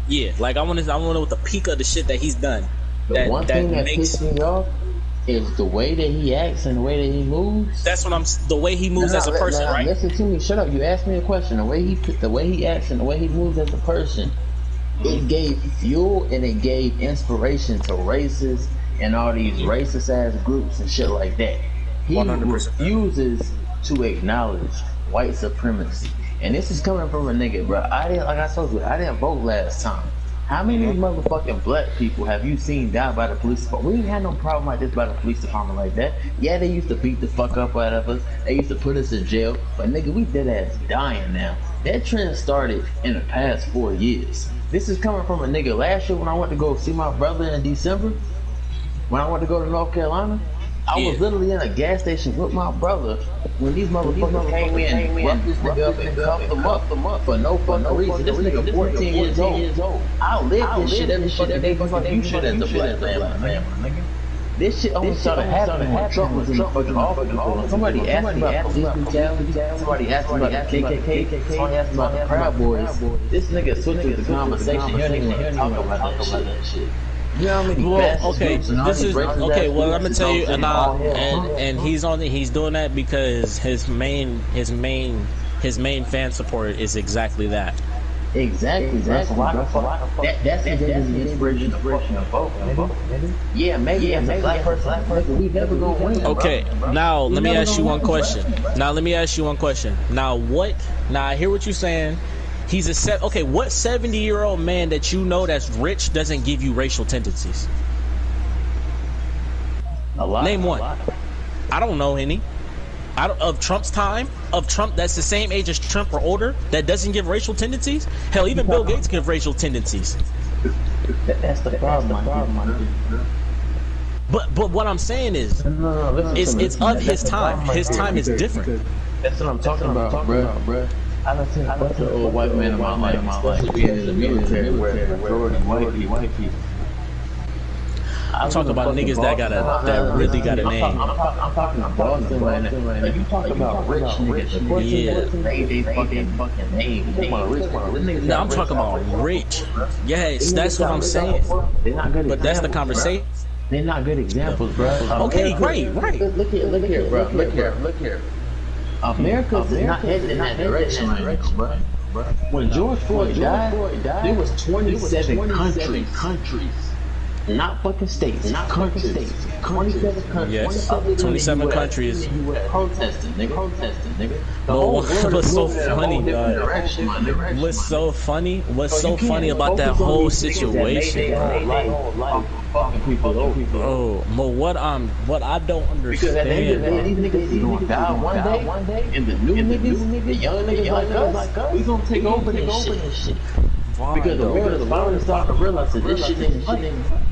Yeah, like I want to know what the peak of the shit that he's done. The one thing that pissed me off is the way that he acts and the way that he moves. That's what the way he moves as a person, right? Listen to me. Shut up. You asked me a question. The way he acts and the way he moves as a person, it gave fuel and it gave inspiration to racists and all these racist ass groups and shit like that. He 100%. Refuses to acknowledge white supremacy. And this is coming from a nigga, bro. I didn't vote last time. How many motherfucking black people have you seen die by the police department? We ain't had no problem like this by the police department like that. Yeah, they used to beat the fuck up out of us. They used to put us in jail. But nigga, we dead ass dying now. That trend started in the past 4 years. This is coming from a nigga. Last year when I went to go see my brother in December, when I went to go to North Carolina, I was literally in a gas station with my brother when these motherfuckers came in, roughed this nigga up and cuffed him up for no reason. This nigga 14 years old. I live this shit every fucking day. Fuck you shit as a black man, nigga. This shit only started happening when Trump was in the fucking office. Somebody asked me about police brutality. Somebody asked me about the KKK. Somebody asked me about the Proud Boys. This nigga switched the conversation. You don't even want to talk about that shit. You know how many well, I'm gonna tell you, and he's doing that because his main fan support is exactly that. Exactly. That's the inspiration of vote. Yeah, maybe as a black person, we never gonna win. Okay, now let me ask you one question. Now I hear what you're saying. He's what 70-year-old man that you know that's rich doesn't give you racial tendencies? A lot. Name one. I don't know any. Of Trump's time, of Trump that's the same age as Trump or older, that doesn't give racial tendencies? Hell, even Bill Gates give racial tendencies. That's the problem. But what I'm saying is, it's of his time. His time is different. That's what I'm talking about, bro. I don't think a bunch of old white men in my life, especially in the military, where majority white people. I'm talking about niggas that really got a name. I'm talking about Boston right now. Like, you talk about rich niggas. Yeah. They fucking name. No, I'm talking about rich. Yes, that's what I'm saying. They're not good. But that's the conversation. They're not good examples, bro. Okay, great. Look here, bro. Look here. America is not headed in that direction right now, bro. When George Floyd died, there was 27 countries. Not fucking states, not countries. 27 countries. Yes, 27 countries. Protesting, nigga. What's so funny, dog? What's so funny about that whole situation? Oh, but what I don't understand. Because at the end of the day, these niggas is gonna die one day, and the new niggas, the young niggas like us, we gonna take over this shit. Fine, because the world is finally starting to realize that this shit ain't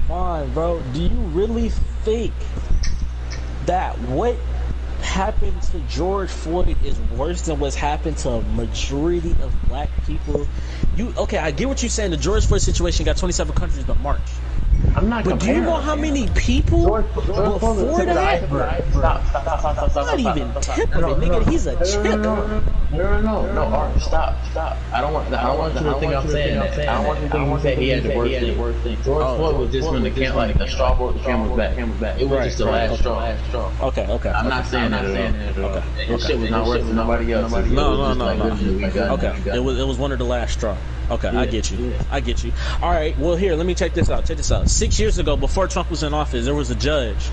fine, bro. Do you really think that what happened to George Floyd is worse than what's happened to a majority of black people? I get what you're saying. The George Floyd situation got 27 countries to march. I'm not. But do you know how many people before that? Stop. Not even tip of it, nigga. He's a chip. No, Art, stop. I don't want you to think I'm saying that. I don't want you to think I'm saying he had the worst thing. George Floyd was just when the straw broke the camel's back. It was just the last straw. Okay. I'm not saying that at all. Okay. This shit was not worse than nobody else. No. Okay. It was one of the last straw. Okay, yeah, I get you. All right, well, here, let me check this out. 6 years ago, before Trump was in office, there was a judge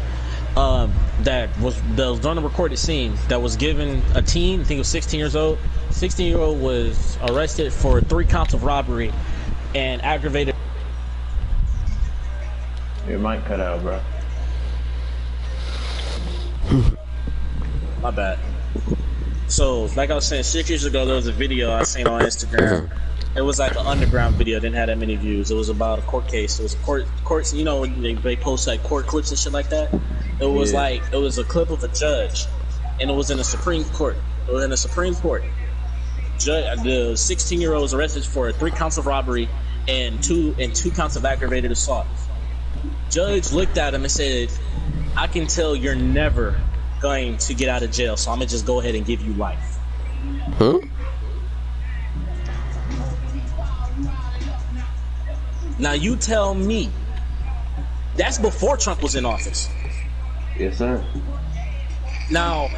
that was on the recorded scene that was given a teen, I think it was 16 years old. 16-year-old was arrested for 3 counts of robbery and aggravated. Your mic cut out, bro. My bad. So, like I was saying, 6 years ago, there was a video I seen on Instagram. It was like an underground video. It didn't have that many views. It was about a court case. It was a court. You know, they post like court clips and shit like that. It was it was a clip of a judge, and it was in the Supreme Court. It was in the Supreme Court. The 16-year-old was arrested for 3 counts of robbery and two counts of aggravated assault. Judge looked at him and said, "I can tell you're never going to get out of jail, so I'm gonna just go ahead and give you life." Huh? Now you tell me, that's before Trump was in office. Yes, sir. Now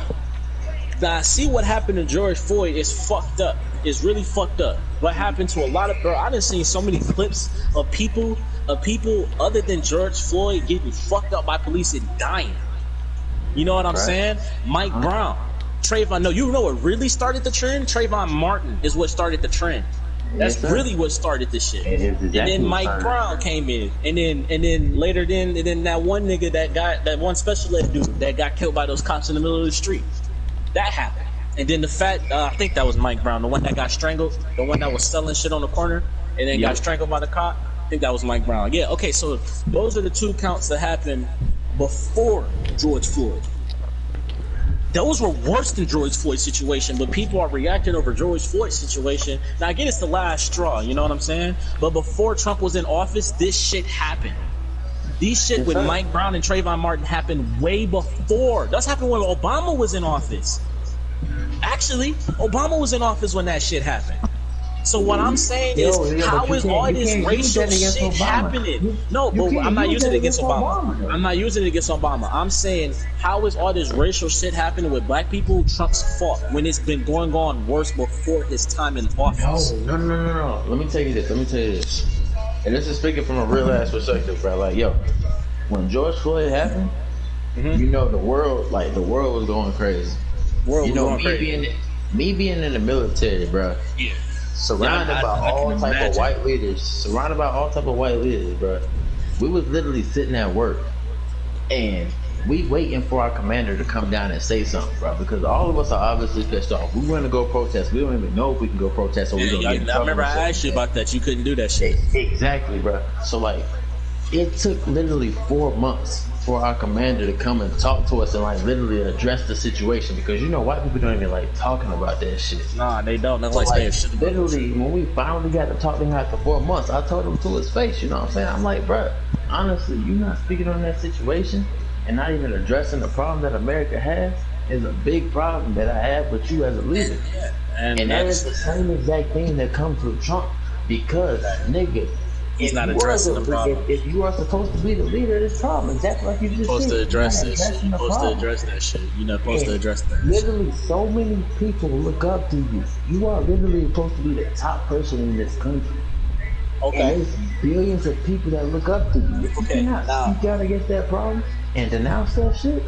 I see what happened to George Floyd is fucked up. It's really fucked up. What happened to a lot of, bro, I done seen so many clips of people other than George Floyd getting fucked up by police and dying. You know what I'm saying? Mike Brown, Trayvon, no, you know what really started the trend? Trayvon Martin is what started the trend. That's really what started this shit. And then Mike Brown came in, and then later that one nigga that one special ed dude that got killed by those cops in the middle of the street. That happened. And then I think that was Mike Brown, the one that got strangled, the one that was selling shit on the corner and then got strangled by the cop. I think that was Mike Brown. Yeah, okay, so those are the 2 counts that happened before George Floyd. Those were worse than George Floyd's situation, but people are reacting over George Floyd's situation. Now, I get it's the last straw, you know what I'm saying? But before Trump was in office, this shit happened. These shit with Mike Brown and Trayvon Martin happened way before. That's happened when Obama was in office. Actually, Obama was in office when that shit happened. So what I'm saying is, how is all this racial shit happening? No, but I'm not using it against Obama. I'm not using it against Obama. I'm saying, how is all this racial shit happening with black people Trump's fault when it's been going on worse before his time in office? No. Let me tell you this. And this is speaking from a real ass perspective, bro. Like, yo, when George Floyd happened, you know, the world was going crazy. Me being in the military, bro. Yeah. Surrounded by all type of white leaders, bro. We was literally sitting at work, and we waiting for our commander to come down and say something, bro. Because all of us are obviously pissed off. We want to go protest. We don't even know if we can go protest, or we gonna get in trouble. I remember I asked you about that. You couldn't do that shit. Exactly, bro. So like, it took literally 4 months for our commander to come and talk to us and like literally address the situation, because you know white people don't even like talking about that shit. Nah, they don't. That's like saying shit. Literally, when we finally got to talk to him after 4 months, I told him to his face. You know what I'm saying? I'm like, bro, honestly, you not speaking on that situation and not even addressing the problem that America has is a big problem that I have with you as a leader. And that is the same exact thing that comes with Trump, because nigga, he's not addressing the problem. If you are supposed to be the leader of this problem, exactly like you just supposed to address this shit. You're supposed to address that shit. You're not supposed to address that. Literally, so many people look up to you. You are literally supposed to be the top person in this country. Okay. And there's billions of people that look up to you. If you cannot speak out against that problem and denounce that shit,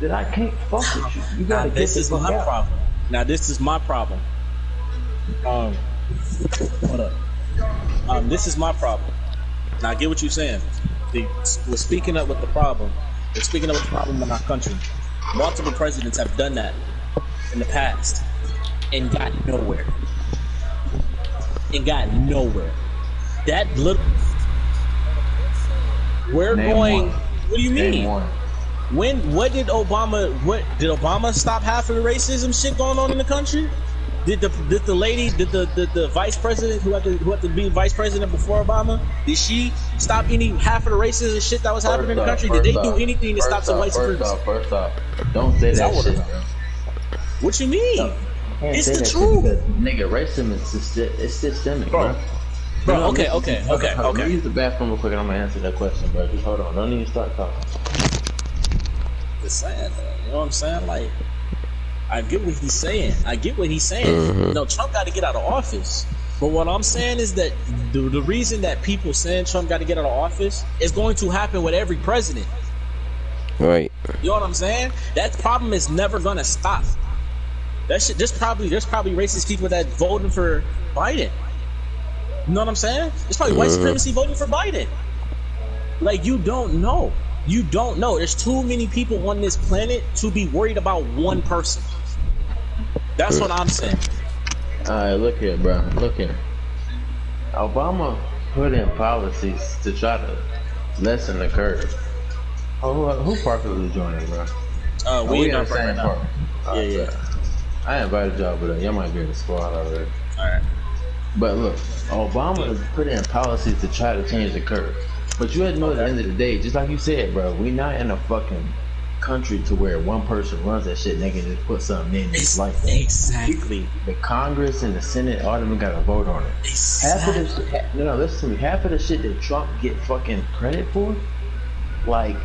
then I can't fuck with you. You gotta get this my problem. Now this is my problem. Hold up. This is my problem. Now I get what you're saying. We're speaking up with the problem. We're speaking up with the problem in our country. Multiple presidents have done that in the past and got nowhere. That little. We're Name going. one. What do you mean? Name one. What did Obama stop half of the racism shit going on in the country? Did the lady, did the vice president who had to be vice president before Obama, did she stop any half of the racism shit that was happening in the country? Did they do anything to stop the white supremacy? First off, don't say that shit. What you mean? No, it's the truth. Nigga, racism is systemic, bro. Bro, okay. Let me use the bathroom real quick and I'm gonna answer that question, bro. Just hold on. Don't even start talking. Just saying, you know what I'm saying? Like, I get what he's saying. No, Trump got to get out of office. But what I'm saying is that the reason that people saying Trump got to get out of office is going to happen with every president. Right. You know what I'm saying? That problem is never gonna stop. That shit. There's probably racist people that voted for Biden. You know what I'm saying? There's probably white supremacy voting for Biden. Like, you don't know. You don't know. There's too many people on this planet to be worried about one person. That's what I'm saying. Alright, look here, bro. Look here. Obama put in policies to try to lessen the curve. Who partially joining, bro? We in the same part. Yeah. I invited y'all, but y'all might be in the squad already. Alright. But look, Obama put in policies to try to change the curve. But you had to know at the end of the day, just like you said, bro, we not in a fucking country to where one person runs that shit and they can just put something in just like that. Exactly. The Congress and the Senate, all of them got to vote on it. Exactly. Listen to me. Half of the shit that Trump get fucking credit for, like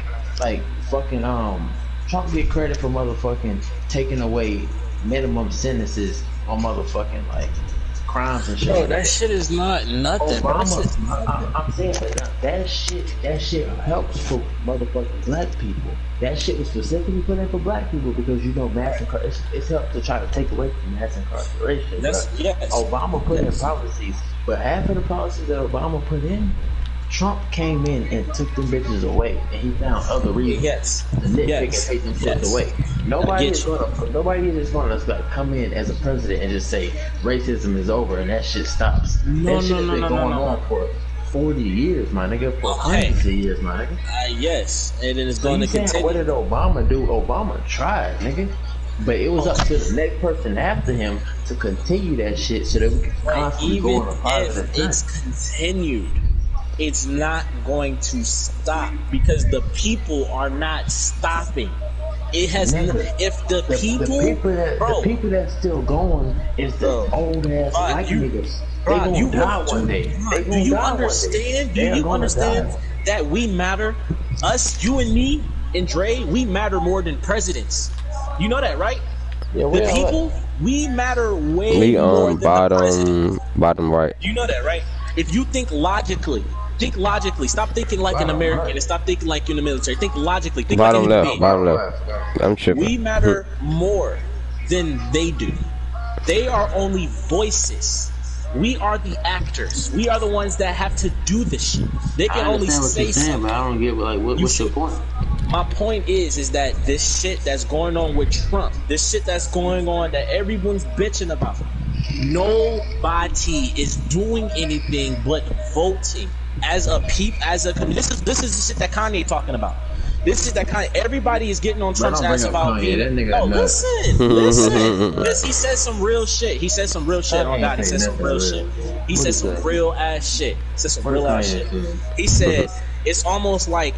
fucking Trump get credit for motherfucking taking away minimum sentences on motherfucking like crimes and shit. Bro, that shit is not nothing. Obama, I'm saying that shit helps for motherfucking black people. That shit was specifically put in for black people because you know it's helped to try to take away from mass incarceration. Yes. Obama put in policies, but half of the policies that Obama put in, Trump came in and took them bitches away, and he found other reasons to nitpick and take them shit away. Nobody is just gonna like come in as a president and just say racism is over and that shit stops. That shit has been going on for 40 years, my nigga, for hundreds of years, my nigga. Yes, and it is going to continue. What did Obama do? Obama tried, nigga. But it was up to the next person after him to continue that shit so that we can constantly go on a positive track. It's continued. It's not going to stop because the people are not stopping. It has. If the people that's still going is the old ass white niggas. They gonna die one day. Do you understand? Do you understand that we matter? Us, you and me, and Dre, we matter more than presidents. You know that, right? Yeah, the people, we matter way more than the president. Bottom right. You know that, right? If you think logically. Stop thinking like an American and stop thinking like you're in the military. Think logically. Think bottom like left. Bottom left. I'm tripping. We matter more than they do. They are only voices. We are the actors. We are the ones that have to do this shit. They can only say something. But I don't get what's your point. My point is that this shit that's going on with Trump, this shit that's going on that everyone's bitching about, nobody is doing anything but voting. This is the shit that Kanye talking about. This is that Kanye. Everybody is getting on Trump's ass about being. Listen. He said some real shit. He said some real shit on that. He said some real shit. He said some real ass shit. He said it's almost like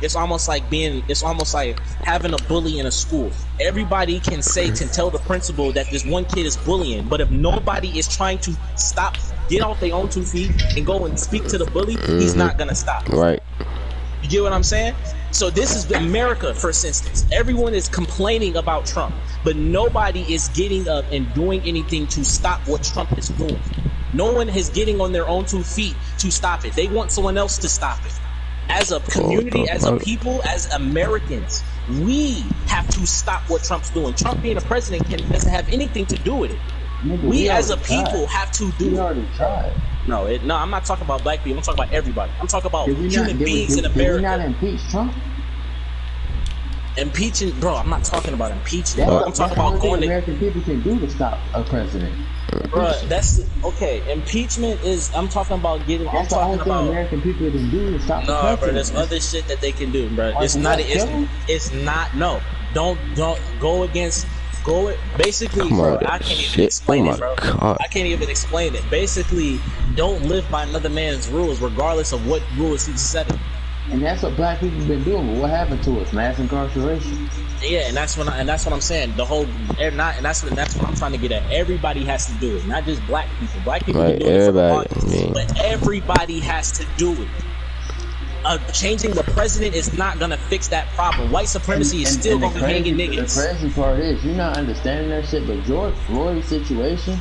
having a bully in a school. Everybody can tell the principal that this one kid is bullying, but if nobody is trying to get off their own 2 feet and go and speak to the bully, he's not gonna stop. Right. You get what I'm saying? So this is America, for instance. Everyone is complaining about Trump, but nobody is getting up and doing anything to stop what Trump is doing. No one is getting on their own 2 feet to stop it. They want someone else to stop it. As a community, as a people, as Americans, we have to stop what Trump's doing. Trump being a president doesn't have anything to do with it. We as a people have to do it. We already tried. No, I'm not talking about black people. I'm talking about everybody. I'm talking about human beings in America. Did we not impeach Trump? Impeaching, bro. I'm not talking about impeachment. I'm talking about going to. American people can do to stop a president. Bro, that's okay. Impeachment is. I'm talking about getting. That's the only thing American people can do to stop the president. No, bro. There's other shit that they can do, bro. It's not. No. Don't go against Go it. Basically, bro, I can't even explain it, bro. God. I can't even explain it. Basically, don't live by another man's rules, regardless of what rules he's setting. And that's what black people been doing. But what happened to us? Mass incarceration. Yeah, and that's what I'm saying. The whole, and that's what I'm trying to get at. Everybody has to do it, not just black people. Black people Right, do it everybody, for the but everybody has to do it. Changing the president is not gonna fix that problem. White supremacy is still gonna be hanging niggas. The crazy part is you're not understanding that shit. But George Floyd's situation,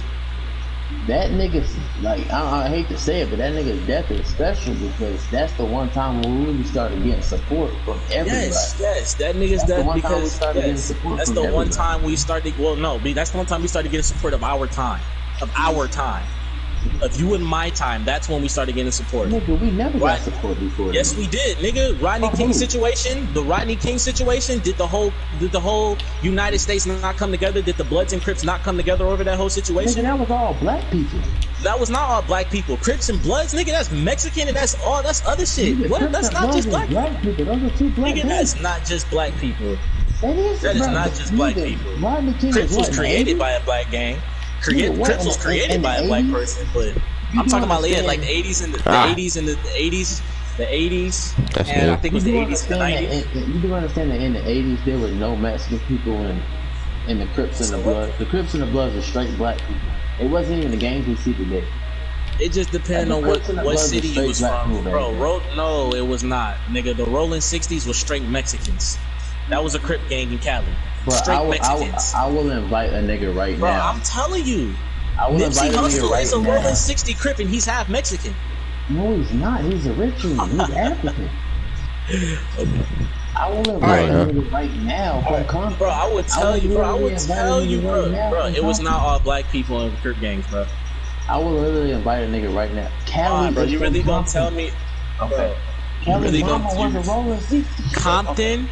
that nigga's like I hate to say it, but that nigga's death is special because that's the one time when we really started getting support from everybody. Yes, that nigga's death because that's the one time we started. Well, no, that's the one time we started getting support of our time. Of you and my time, that's when we started getting support. Nigga, we never got support before. Yes, we did, nigga. Rodney King situation. The Rodney King situation. Did the whole United States not come together? Did the Bloods and Crips not come together over that whole situation? Nigga, that was all black people. That was not all black people. Crips and Bloods, nigga. That's Mexican and that's other shit. Nigga, what? That's not just black people. Those are two black nigga, that's not just black people. That is not just black people. Rodney King Crips was created by a black gang. Crips was created by a black person, but I'm talking about like the 80s and the 80s and the 80s, and I think it was the 80s and the 90s. You do understand that in the 80s there were no Mexican people in the Crips and the Bloods. The Crips and the Bloods were straight black people. It wasn't even the gangs we see today. It just depended on what city you was from, bro. No, it was not, nigga. The Rolling 60s was straight Mexicans. That was a Crip gang in Cali. Bro, straight Mexicans. I will invite a nigga right bro, now. I'm telling you. Nipsey Hussle is a Rolling 60 Crip and he's half Mexican. No, he's not. He's a rich one. He's African. I will invite a nigga right now. Bro, I would tell you, bro. It was not all black people in Crip gangs, bro. I will literally invite a nigga right now. Cali, bro, you really gonna tell me? Okay. Cali really mama was a Rolling 60. Compton,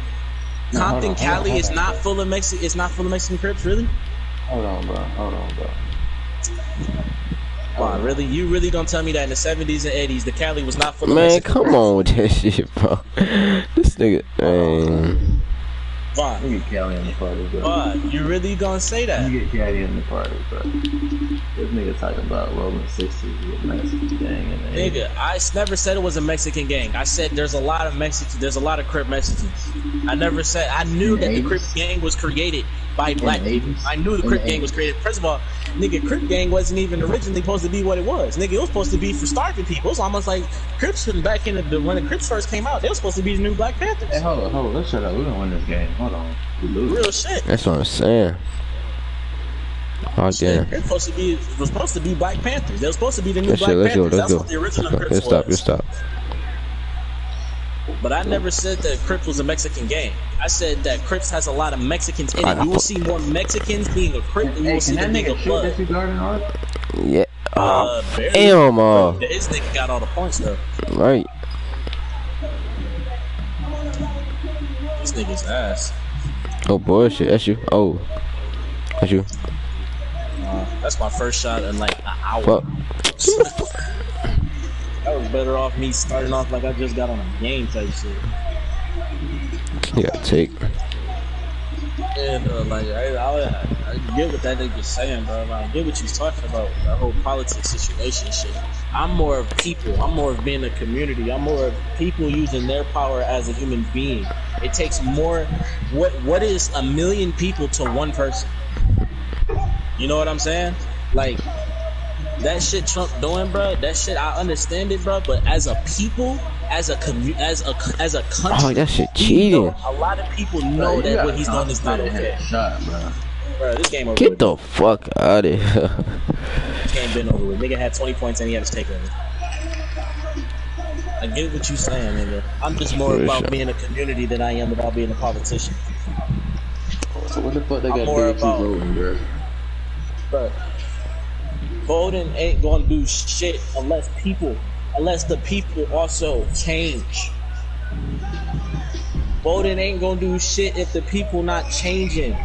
Cali is not full of Mexican. It's not full of Mexican Crips, really. Hold on, bro. Come on, really? You really gonna tell me that in the 70s and 80s, the Cali was not full of Mexican Crips? Man, come on with that shit, bro. This nigga, man. Vaughn. You get Cali in the party, bro. Vaughn, you really gonna say that? You get Cali in the party, bro. This nigga talking about Rolling 60s with Mexican gang and nigga, I never said it was a Mexican gang. I said there's a lot of Crip Mexicans. I never said I knew that the Crip gang was created by black people. I knew the Crip gang was created. First of all, nigga, Crip gang wasn't even originally supposed to be what it was. Nigga, it was supposed to be for starving people. It's almost like Crips back in when the Crips first came out, they were supposed to be the new Black Panthers. Hey, hold on, let's shut up. We're gonna win this game. Hold on. Real shit. That's what I'm saying. Oh damn. It was supposed to be Black Panthers. They were supposed to be the new Black Panthers. That's what the original Crips was. Let's stop. But I never said that Crips was a Mexican gang. I said that Crips has a lot of Mexicans in it. You will see more Mexicans being a Crip than you will see them being a Blood. Yeah. Damn. This nigga got all the points though. Right. This nigga's ass. Oh bullshit. That's you. Oh. That's you. That's my first shot in like an hour. Fuck. That was better off me starting off like I just got on a game type shit. You gotta take. Yeah, bro, like I get what that nigga's saying, bro. I get what he's talking about, that whole politics situation shit. I'm more of people. I'm more of being a community. I'm more of people using their power as a human being. It takes more. What is 1 million people to one person? You know what I'm saying? Like that shit Trump doing, bro. That shit I understand it, bro. But as a people, as a country, oh, that shit cheating. A lot of people know that what he's doing is not okay. Shot, bro, this game over. Get the fuck out of here. This game been over with. Nigga had 20 points and he had his takeover. I get what you saying, nigga. I'm just more about being a community than I am about being a politician. So what the fuck they got to do with you voting, bro? Bro, voting ain't gonna do shit unless the people also change. Voting ain't gonna do shit if the people not changing.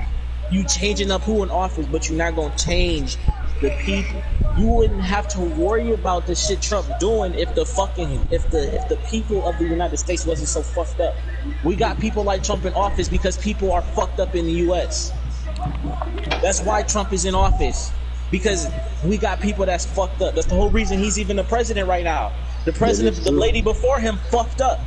You changing up who in office, but you're not gonna change the people. You wouldn't have to worry about the shit Trump doing if the people of the United States wasn't so fucked up. We got people like Trump in office because people are fucked up in the US. That's why Trump is in office. Because we got people that's fucked up. That's the whole reason he's even the president right now. The president, the lady before him, fucked up.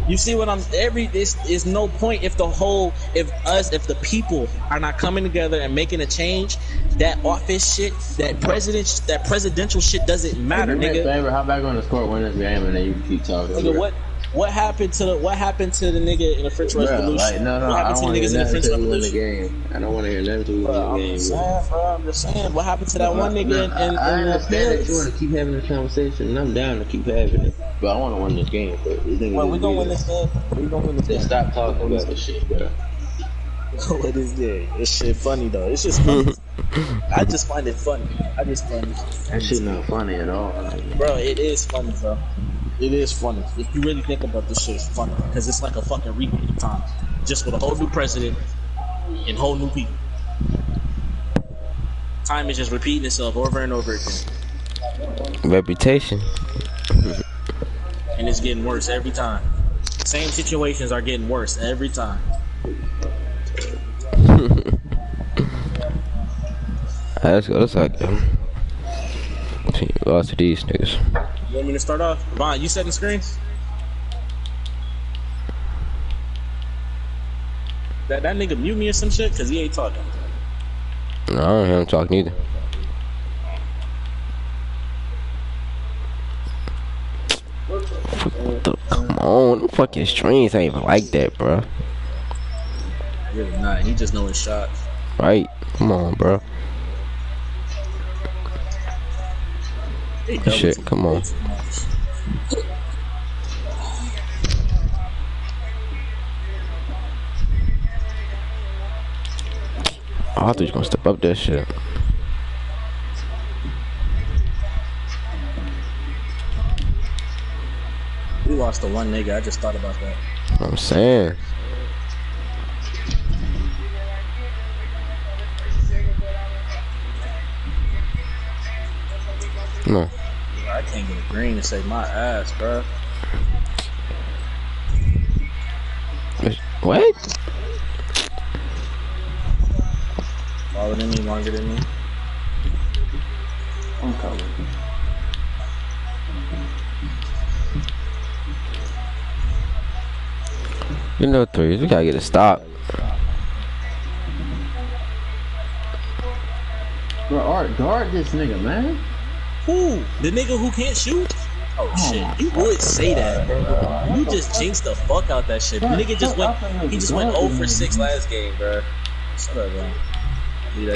You see what I'm? This is no point if the people are not coming together and making a change. That office shit, that presidential shit doesn't matter, nigga. Favor, how about going to court win this game and then you keep talking? Nigga, what happened to the nigga in the French Revolution? Like, no, what happened to the niggas in the French Revolution? Game. I don't want to hear nothing to win the game. I'm just saying, what happened to that one nigga in I understand that you want to keep having this conversation, and I'm down to keep having it. But I want to win this game. But we gonna win this game. We gonna win this game. Stop talking about this shit, bro. What is this? This shit funny though. It's just funny. I just find it funny. I just find it. That shit not funny at all. Bro, it is funny, bro. It is funny. If you really think about this shit, it's funny. Because it's like a fucking repeat of time. Just with a whole new president and whole new people. Time is just repeating itself over and over again. Reputation. And it's getting worse every time. Same situations are getting worse every time. Let's go. Let's like lost to these niggas. You want me to start off? Vaughn, you setting screens? That nigga mute me or some shit? Cause he ain't talking. No, I don't hear him talking either. Come on, them fucking strings ain't even like that, bro. Really not. He just know his shots. Right? Come on, bro. Shit, come on. Oh, I thought you was gonna step up that shit. We lost the one nigga. I just thought about that. I'm saying. No. I can't get a green to save my ass, bro. What? Taller than me, longer than me. I'm covered. You know threes. We gotta get a stop. Bro, Art, guard this nigga, man. Who? The nigga who can't shoot? Oh shit, you would say that, bro. You just jinxed the fuck out that shit. The nigga just went, he just went 0 for 6 last game, bro. Shut up, bro.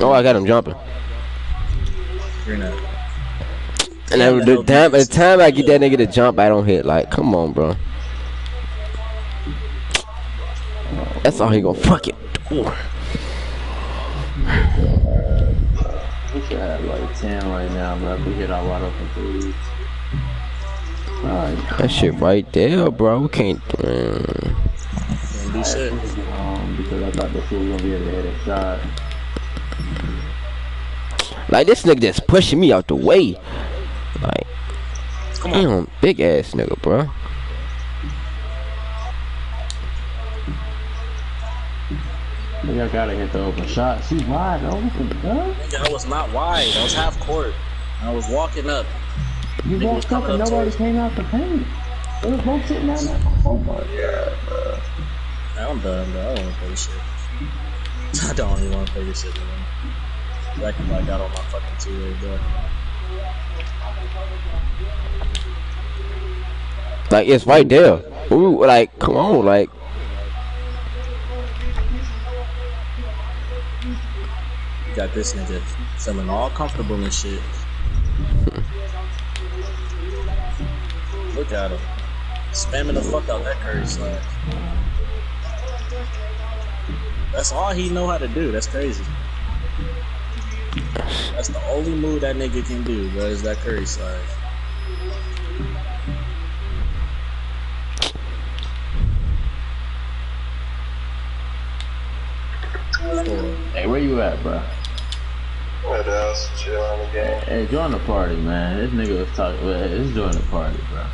Oh, I got him jumping. You're not. And then the time I get that nigga to jump, I don't hit. Like, come on, bro. That's all he gonna fucking do. We should have like 10 right now, bro. If we hit our wide open threes. Alright. That shit right there, bro. We can't. Can't do shit. Because I thought the fool was gonna be able to hit a shot. Like, this nigga just pushing me out the way. Like, come on. Damn, big ass nigga, bro. Y'all gotta hit the open shot. She's wide open, bro. Nigga, I was not wide. I was half court. I was walking up. You walked up and nobody came out the paint. They was both sitting down there. Oh my god, bro. I'm done, bro. I don't want to play this shit. I don't even want to play this shit, man. I got on my fucking 2-way, bro. Like, it's right there. Ooh, like, come on, like. Got this nigga feeling all comfortable and shit. Look at him. Spamming the fuck out that Curry slash. That's all he know how to do. That's crazy. That's the only move that nigga can do, bro, is that Curry slash. Hey, where you at, bro? What else? Chilling again. Hey, join the party, man. This nigga was talking. Let's join the party, bro.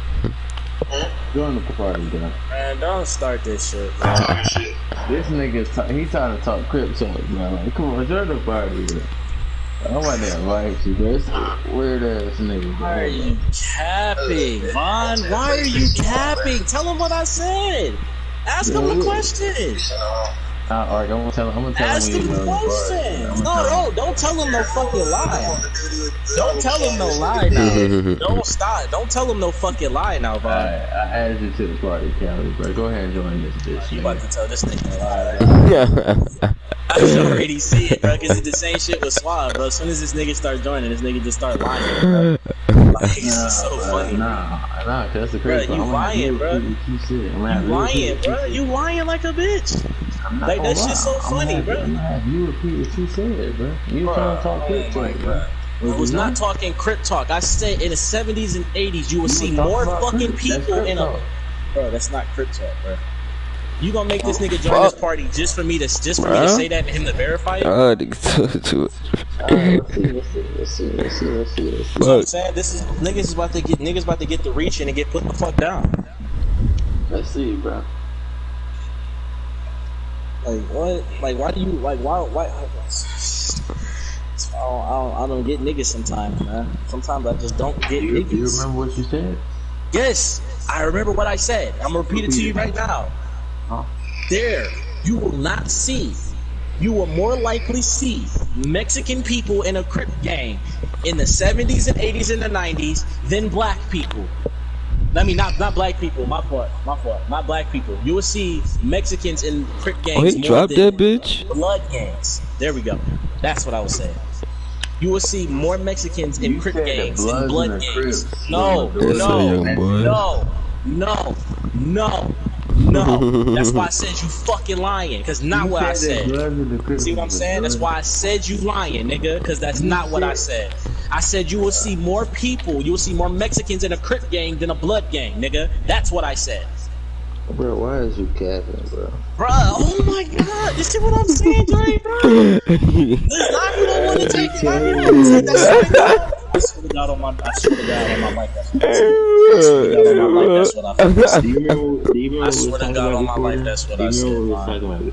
Join the party, bro. Man, don't start this shit, bro. This nigga's he trying to talk crip talk, bro. Like, come on, join the party, bro. I'm about to invite you, bro. It's weird ass nigga. Why are you capping, Vaughn? Why are you capping? Tell him what I said. Ask him a question. Alright, I'm gonna tell him. Ask him a question. No, don't tell him no fucking lie. Don't tell him no lie now. Don't stop. Don't tell him no fucking lie now, Vaughn. Alright, I added you to the party, Callie, bro. Go ahead and join this bitch. You about to tell this nigga a lie. I can already see it, bro, because it's the same shit with Suave, bro. As soon as this nigga start joining, this nigga just start lying, bro. Like, it's just so funny. Nah, cause that's the crazy part. You lying, bro. You lying, bro. You lying like a bitch. Like, that shit's so funny, bro. You repeat what you said, bro. You trying to talk crip talk, bro. I was not talking crip talk. I said in the 70s and 80s, you would see more fucking people in a... Bro, that's not crip talk, bro. You gonna make this nigga join this party just for me to say that and him to verify it? Let's see. You know what I'm saying? This is niggas about to get the reach and get put the fuck down. Let's see, bro. Like what? Like why do you why? I don't get niggas sometimes, man. Sometimes I just don't get niggas. Do you remember what you said? Yes, I remember what I said. I'm gonna repeat it to you right now. There, you will not see. You will more likely see Mexican people in a Crip gang in the 70s and 80s and the 90s than black people. I mean, not black people. My fault. Not black people. You will see Mexicans in Crip gangs more than blood gangs. There we go. That's what I was saying. You will see more Mexicans in Crip gangs than blood gangs. No. That's why I said you fucking lying, cause not what I said. See what I'm saying? That's why I said you lying, nigga, cause that's not what I said. I said you will see more people, you will see more Mexicans in a Crip gang than a blood gang, nigga. That's what I said. Bro, why is you capping, bro? Bro, oh my god, you see what I'm saying, Dre, bro? Listen, now you don't want to take it. Now you don't want to take that. I swear to God on my mic, that's what I swear to God on my life, that's what I said.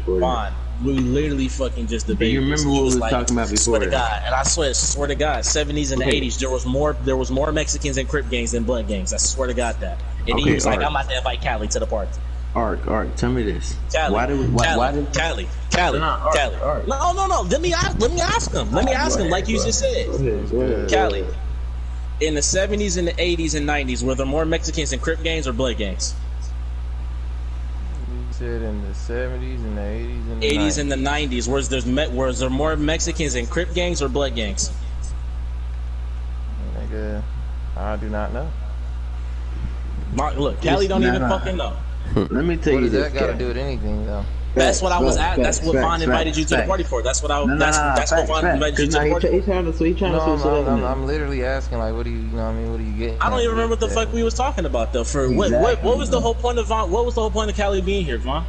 Vaughn, we literally fucking just debated. Do you remember what we were talking about before? Swear to God, and I swear to God, 70s and 80s, there was more Mexicans in Crip gangs than blood gangs. I swear to God that. And he was like, I'm about to invite Cali to the party. Ark, tell me this. Cali, why did Cali. No. Let me ask him. Like you just said. Cali. In the 70s and the 80s and 90s, were there more Mexicans in Crip gangs or blood gangs? You said in the 70s and the 80s and the 80s and the 90s. Was there more Mexicans in Crip gangs or blood gangs? Nigga, I do not know. Look, Cali don't even fucking know. Let me tell you this. What does that got to do with anything, though? That's what I was at. That's what Vaughn invited you to the party for. That's what I. That's what Vaun invited you to the party for. I'm literally asking, like, what do you know? I mean, what are you getting? I don't even remember what the fuck we was talking about though. For what was the whole point of Vaughn? What was the whole point of Cali being here, Vaun?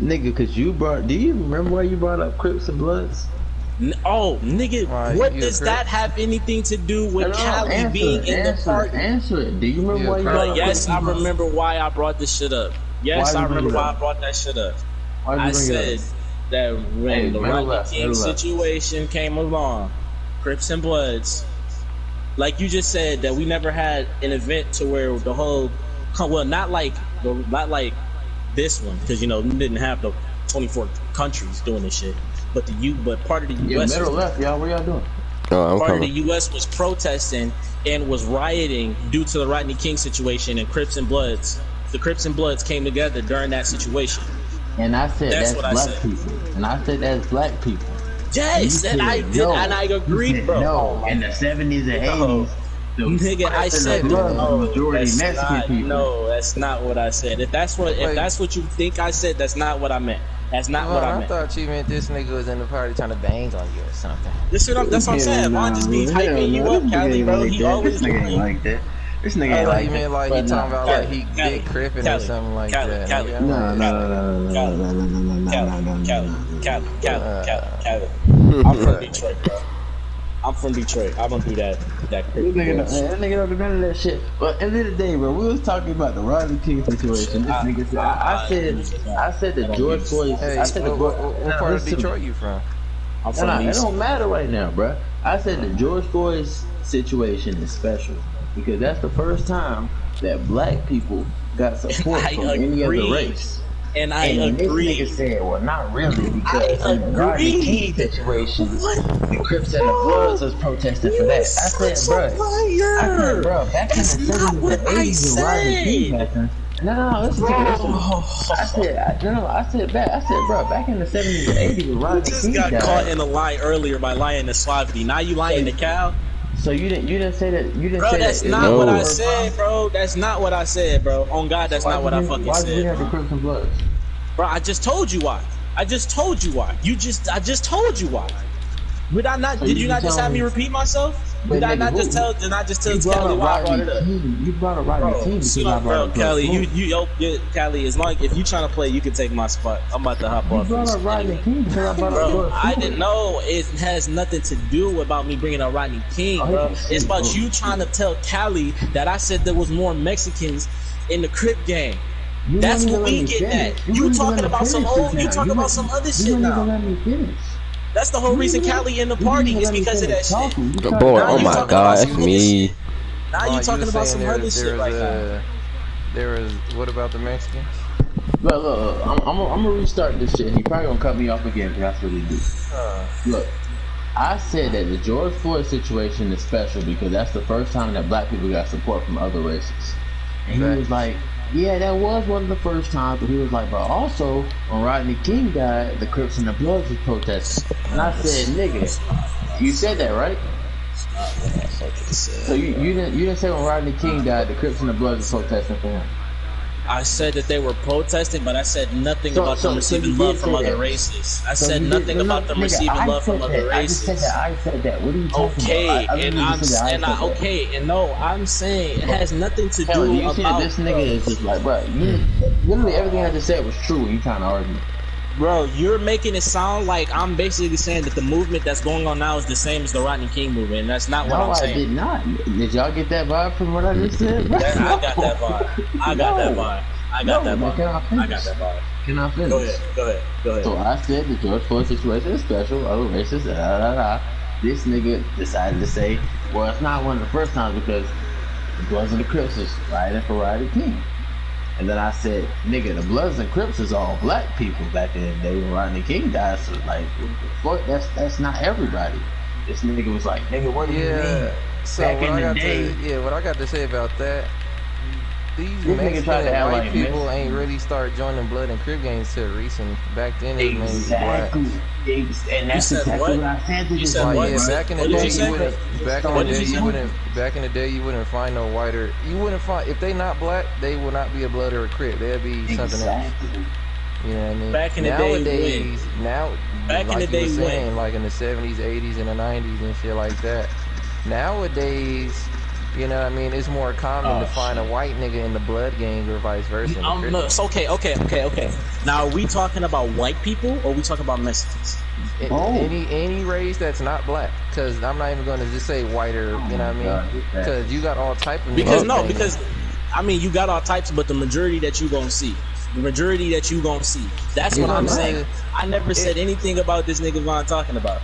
Nigga, cause you brought. Do you remember why you brought up Crips and Bloods? Oh, nigga, what does that have anything to do with Cali being in the party? Answer it. Do you remember why you brought up Yes, I remember why I brought this shit up. Yes, I remember why I brought that shit up. I said that when the Rodney King situation came along, Crips and Bloods, like you just said, that we never had an event to where the whole, well, not like this one, because you know we didn't have the 24 countries doing this shit, but part of the U.S. middle left, y'all. What y'all doing? Part of the U.S. was protesting and was rioting due to the Rodney King situation, and Crips and Bloods. The Crips and Bloods came together during that situation. And I said that's black people. And I said that's black people. Yes, and I did, and I agreed, bro. No, in the 70s and 80s, nigga, I said majority Mexican people. No, that's not what I said. If that's what you think I said, that's not what I meant. That's not what I meant. I thought you meant this nigga was in the party trying to bang on you or something. That's what I'm saying. Vaughn just be hyping you up, Cali, bro. He always ain't like that. This nigga ain't like that. You mean like he talking about like he big crippin' or something like that? Cali. I'm from Detroit, bro. I'm from Detroit. I don't do that. That nigga don't do none of that shit. But at the end of the day, bro, we was talking about the Rodney King situation. This nigga said, I said that George Floyd. Hey, what part of Detroit you from? I'm from It don't matter right now, bro. I said the George Floyd's situation is special because that's the first time that black people got support from any other race. And I agree. This nigga said, well, not really, because in the Rodney King situation, the Crips and the Bloods was protesting for that. I said, bro, back in the 70s and 80s when Rodney King happened, listen to I said, bro, back in the 70s and 80s when Rodney King got died. caught in a lie earlier by lying to Suavity. Now you lying to Cal? So you didn't say that. You didn't bro, say that's that. not what I said, bro. That's not what I said, bro. On God, that's not what I fucking said. Why did you have the Crips and Bloods? Bro, I just told you why. I just told you why. I just told you why. Did I not? Did you not just have me repeat myself? Did I not just tell? Did I just tell Kelly why I brought it up? You brought up Rodney King because I brought up Kelly, Kelly, as long if you trying to play, you can take my spot. I'm about to hop off. You brought up Rodney King because I brought up Bro, I didn't know. It has nothing to do about me bringing up Rodney King, bro. It's about you trying to tell Cali that I said there was more Mexicans in the Crip gang. That's what we get at. You talking about some old, you talking about some other shit now. That's the whole reason Cali in the party is because of that shit. Boy, oh my God, that's me. Now you talking about some other shit right now. There was, what about the Mexicans? Look, I'm gonna restart this shit, and he probably gonna cut me off again, because that's what he do. Look, I said that the George Floyd situation is special because that's the first time that black people got support from other races. And he was like, yeah, that was one of the first times, but he was like, but also, when Rodney King died, the Crips and the Bloods was protesting. And I said, nigga, you said that, right? So you didn't say when Rodney King died, the Crips and the Bloods were protesting for him? I said that they were protesting, but I said nothing about them receiving love from other races. I said nothing about them receiving love from other races. I said that. What are you talking about? I'm saying it has nothing to do you about. See that this nigga is just like, bro, literally everything I just said was true, and you trying to argue. Bro, you're making it sound like I'm basically saying that the movement that's going on now is the same as the Rodney King movement, and that's not what I'm saying. No, I did not. Did y'all get that vibe from what I just said? I got that vibe. I got that vibe. Can I finish? Go ahead. So I said the George Floyd situation is special, other races, This nigga decided to say, well, it's not one of the first times because the Bloods and the Crips was riding for Rodney King. And then I said, nigga, the Bloods and Crips is all black people back in the day when Rodney King died. So like, fuck, that's not everybody. This nigga was like, nigga, what do you mean? So back in the day. What I got to say about that, these this Mexican and white people ain't really start joining Blood and Crip gangs till recent. Back then it was exactly. mainly black. And that's exactly what I said to you. Said what? Back in the day you wouldn't find no whiter. You wouldn't find, if they not black, they will not be a Blood or a Crip. They'll be something else. You know what I mean? Back in the Nowadays, back like in the day, you were saying, like in the 70s, 80s, and the 90s and shit like that. Nowadays, you know what I mean, it's more common to find a white nigga in the Blood gang or vice versa. No, it's okay. Now, are we talking about white people or are we talking about Mexicans? Any race that's not black, because I'm not even going to just say whiter, you know what I mean? Because you got all type of because I mean, you got all types, but the majority that you gonna see. That's what I'm saying. I never said anything about this nigga Von talking about.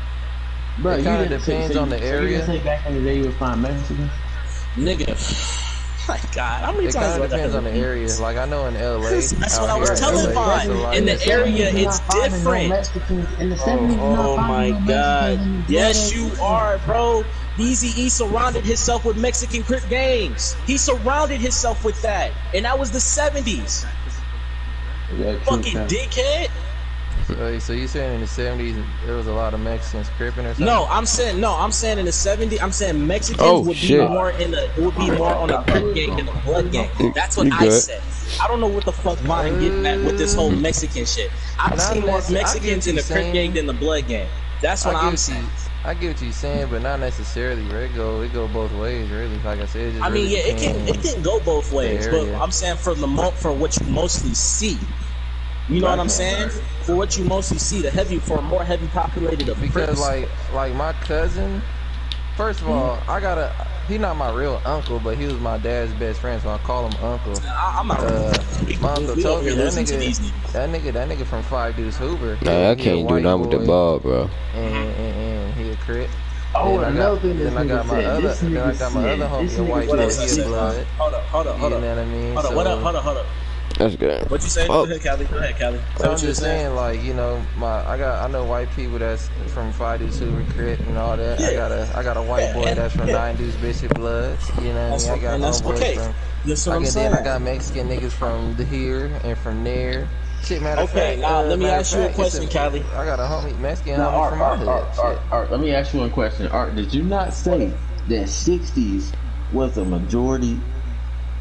Bro, it kind of depends on the area. You didn't say back in the day you would find Mexicans? Nigga, my God, how many times? It kind of depends on the area. Like I know in LA, that's what I was telling Vaughn. In the area, it's different. Oh my God, yes you are, bro. Eazy-E surrounded himself with Mexican Crip gangs. He surrounded himself with that, and that was the 70s. Fucking dickhead. So you saying in the 70s there was a lot of Mexicans cripping or something? No, I'm saying in the 70s. I'm saying Mexicans would be more on the Crip gang than the Blood gang. That's what I said. I don't know what the fuck Vaughn getting at with this whole Mexican shit. I've seen more Mexicans in the Crip gang than the Blood gang. That's what I'm saying. I get what you're saying, but not necessarily. Right? It go both ways, really. Like I said, it can go both ways. But I'm saying for what you mostly see. You know what I'm saying? For what you mostly see, for a more heavy populated of because like my cousin, First of all, he not my real uncle, but he was my dad's best friend, so I call him uncle. I'm not. My uncle told me that nigga from Five Deuce Hoover. Nah, I can't do nothing with the ball, bro. And he a Crit. Oh, another thing then I got my other homie, a white boy, he a blood. Hold up. You know what I mean? Hold up. That's good. What you say? Go ahead, Callie. So I'm just saying, like, you know, I know white people that's from Five Deuce Hoover, Crit, and all that. Yeah. I got a white boy that's from Nine Deuce Bishop Bloods. You know what I mean? I got homeboys from. That's what I'm saying. Then I got Mexican niggas from here and from there. Shit, matter of fact. Now let me ask you a question, Callie. I got a homie, Mexican homie from my hood. Art, let me ask you one question. Art, did you not say that 60s was a majority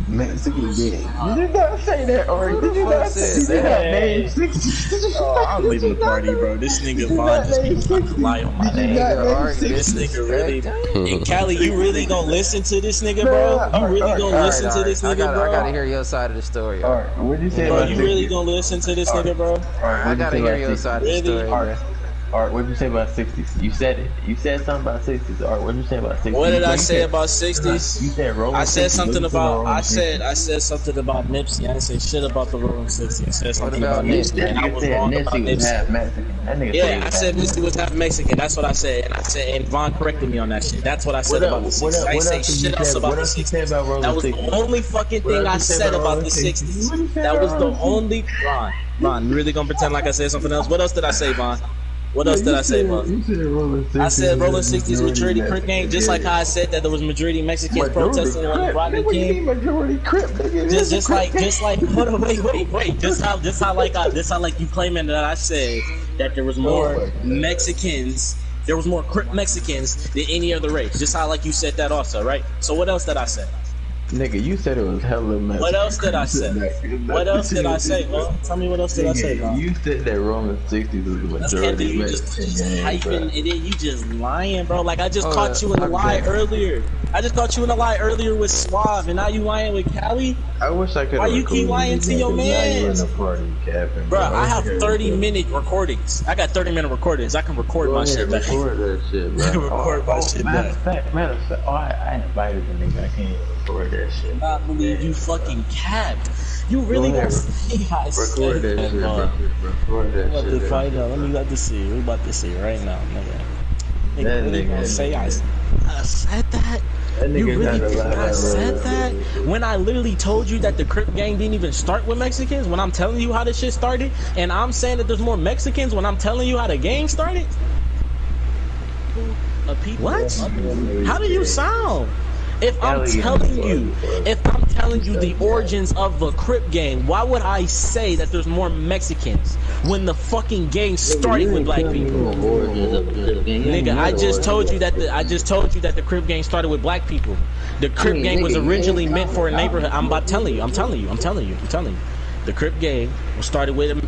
Mexican gang? Did you not say that, Art? Did you not say that? 60s? Oh, I'm leaving the party, bro. This nigga Vaughn just be trying to lie on my name. This nigga really. And Callie, you really gonna listen to this nigga, bro? You really gonna listen to this nigga, bro? I gotta hear your side of the story. Art, what did you say Bro, about you 60s? really gonna listen to this nigga, bro? I gotta hear your side of the story, bro. Art, what did you say about 60s? You said it. You said something about 60s. Art, what did you say about 60s? What did I say about 60s? You said Rolling 60s. I said something about. I said something about Nipsey. I didn't say shit about the Rolling 60s. I said something about Nipsey. And I was wrong about Nipsey. Yeah, I said Nipsey was half Mexican. That's what I said. And Vaughn corrected me on that shit. That's what I said about the 60s. I didn't say shit else about the 60s. That was the only fucking thing I said about the 60s. That was the only. Vaughn, you really gonna pretend like I said something else? What else did I say, Vaughn? What else did I say, Vaughn? You said Rolling 60s. I said Rolling 60s majority Crip gang, just like how I said that there was majority Mexicans protesting on Rodney King. What do you mean majority Crip? Just like, hold on, wait. Just how like you claiming that I said that there was more Mexicans, there was more Crip Mexicans than any other race. Just how like you said that also, right? So what else did I say? Nigga, you said it was hella Mexican. What else did I say? What else did I say, bro? Tell me what else did I say, bro? You said that Rolling 60s was the majority you Mexican just gang, hyping, and then you just lying, bro. Like I just caught you in a okay. lie earlier. I just caught you in a lie earlier with Suave, and now you lying with Callie? I wish I could. Why you keep lying to your man? Bro, I have 30-minute recordings. I got 30-minute recordings. I can record my shit back. Record that shit, bro. I can record my shit matter back. of fact. Oh, I invited the nigga. I can't even record that shit. I believe you fucking capped. You really gonna say I said Record that shit, bro. Record that about shit. to find out. Let me about to see. We about to see right now, nigga. That Really nigga gonna say I said that? You really think I said that? When I literally told you that the Crip gang didn't even start with Mexicans? When I'm telling you how this shit started? And I'm saying that there's more Mexicans when I'm telling you how the gang started? What? How do you sound? If I'm telling you the origins of the Crip gang, why would I say that there's more Mexicans when the fucking gang started with black people? Nigga, I just told you that the Crip gang started with black people. The Crip gang was originally meant for a neighborhood. I'm telling you. The Crip gang was started with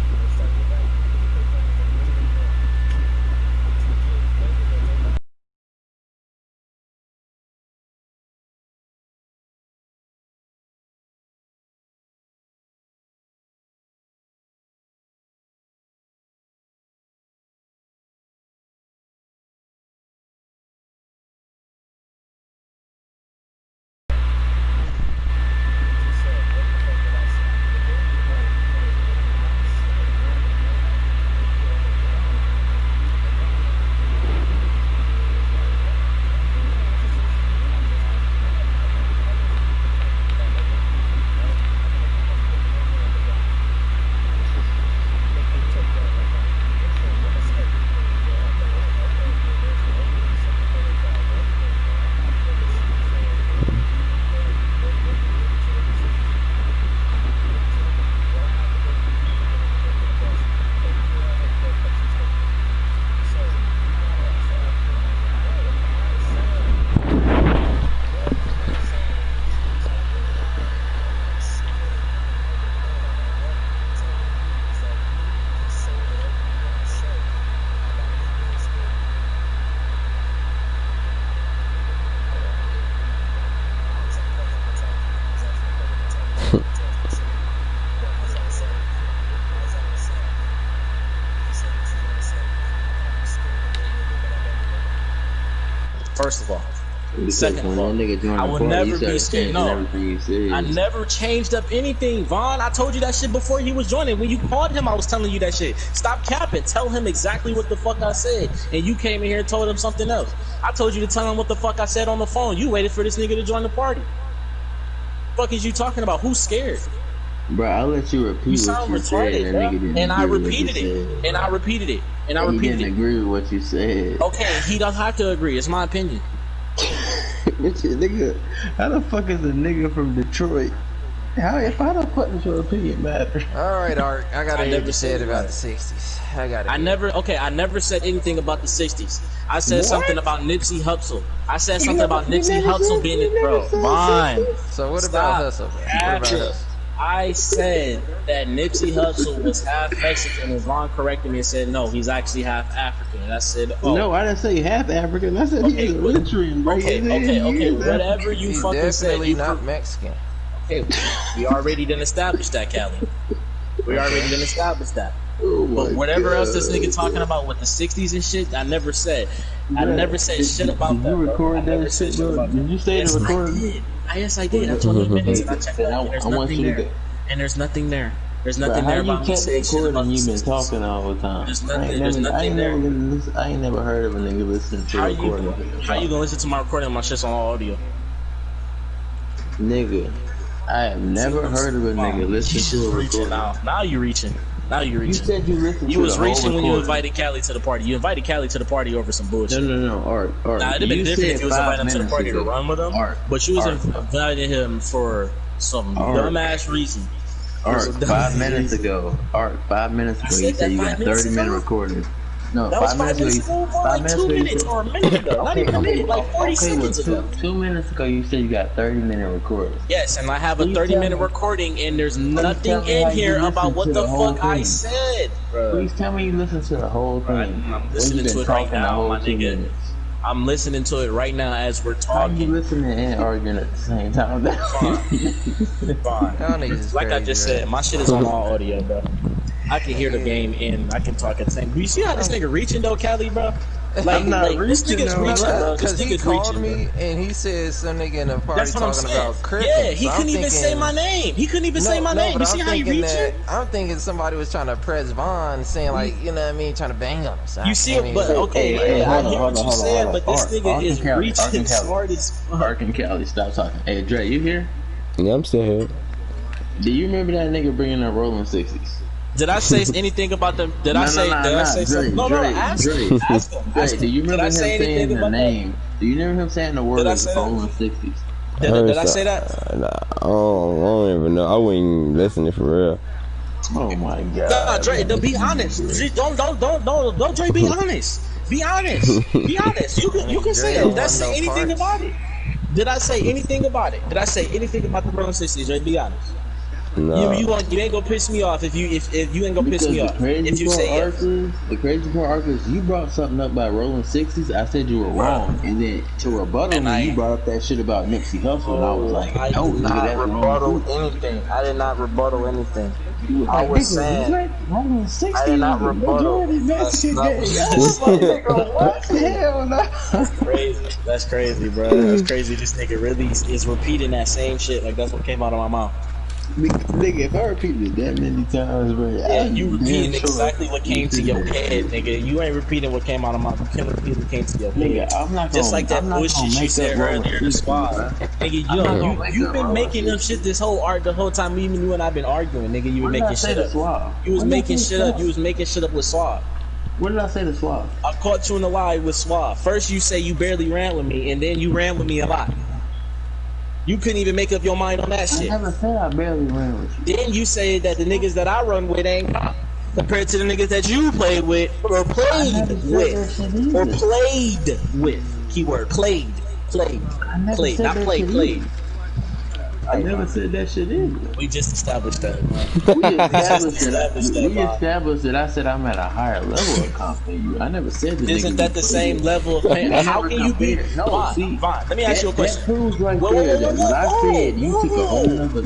First of all, Second of all, I will never be scared. No, I never changed up anything, Vaughn. I told you that shit before he was joining. When you called him, I was telling you that shit. Stop capping. Tell him exactly what the fuck I said. And you came in here and told him something else. I told you to tell him what the fuck I said on the phone. You waited for this nigga to join the party. What the fuck is you talking about? Who's scared? Bro, I'll let you repeat you sound what you retarded, said. Bro. And I repeated it. And I repeated it. And I repeated it. He didn't agree with what you said. Okay, he doesn't have to agree. It's my opinion. Nigga, how the fuck is a nigga from Detroit? How the fuck does your opinion matter? Alright, Art, I gotta hear what you said about the 60s. I never said anything about the 60s. I said something about Nipsey Hussle. I said something about Nipsey Hussle being it, bro. Fine. So what about Hussle? What about Hussle? I said that Nipsey Hussle was half Mexican, and Vaughn corrected me and said, no, he's actually half African. And I said, oh. No, I didn't say half African. I said he's Eritrean, bro. Okay, whatever you he's fucking said. Definitely not Mexican. Okay, we already done established that, Cali. We already done established that. Oh but whatever else this nigga talking about with the 60s and shit, I never said. I never said shit about that. Did you record that shit, bro? Did you say the recording? Yes, I did. I told you minutes and I checked it out. There's nothing there. And there's nothing there. There's nothing there about me saying shit about you've been talking all the time. There's nothing there. I ain't never heard of a nigga listening to a recording. How you gonna listen to my recording? My shit's on audio. Nigga, I have never heard of a nigga listening to a recording. Now you reaching. You said you listened to You was reaching when you invited Cali to the party. You invited Cali to the party over some bullshit. No, Art. Nah, it'd have been different if you was inviting him to the party to run with him. But you was inviting him for some dumbass reason. Art, 5 minutes ago. You said you got 30-minute recording. No, that was 5 minutes ago. Like 2 minutes or a minute ago. Not even a minute, like 40 seconds ago. 2 minutes ago, you said you got 30-minute recording. Yes, and I have a 30-minute recording, and there's nothing in here about what the fuck I said. Please tell me you listened to the whole thing. I'm listening to it right now, my nigga. I'm listening to it right now as we're talking. How you listening and arguing at the same time? Fine. Like I just said, my shit is on all audio, bro. I can hear the game and I can talk at the same. Do you see how this nigga reaching though, Cali, bro? Like, I'm not this nigga's reaching, bro. Because he called me and he said some nigga in the party talking about cricket. Yeah, he couldn't even say my name. You see how he reaching? I'm thinking somebody was trying to press Vaughn, saying like, you know what I mean, trying to bang on us. You see, but okay, I hear what you said, but this nigga is reaching hard as fuck. Ark and Cali, stop talking. Hey, Dre, you here? Yeah, I'm still here. Do you remember that nigga bringing up Rolling 60s? Did I say anything about them? Did I say something? No, ask him. Do you remember him saying the name? Do you remember him saying the word Rolling 60s? Did I say that? Nah, I don't even know. I wouldn't listen for real. Oh my god. Nah, Dre, be honest. Don't, Dre, be honest. Be honest. Be honest. You can say it. Did I say anything about it? Did I say anything about it? Did I say anything about the Rolling 60s, Dre? Be honest. No. You ain't gonna piss me off if you ain't gonna piss me off. If you say the crazy part, Ark, is you brought something up about Rolling 60s. I said you were wrong, and then to rebuttal me, you brought up that shit about Nipsey Hussle, and I was like, I did not rebuttal anything. I did not rebuttal anything. I was saying, I did not rebuttal. Hell no. That's crazy, bro. That's crazy. This nigga really is repeating that same shit. Like that's what came out of my mouth. Nigga, if I repeated it that many times, bro, yeah, you repeating exactly what came to your head, nigga. You ain't repeating what came out of my mouth. You can't repeat what came to your head. Nigga, I'm not just like that bullshit you said earlier. The squad, nigga. You've been making up shit this whole whole time. Even you and I've been arguing, nigga. You were making shit up. You was making shit up. You was making shit up with Suave. What did I say to Suave? I caught you in a lie with Suave. First, you say you barely ran with me, and then you ran with me a lot. You couldn't even make up your mind on that shit. I never said I barely ran with you. Then you say that the niggas that I run with ain't compared to the niggas that you played with or played with. Keyword played. Not played. I never said that shit either. We just established that. We established that I said I'm at a higher level of comp than you. I never said that. Isn't that the same level of pain? How can you be? Fine. Let me ask you a question. That proves right there that what I said, you took a whole nother.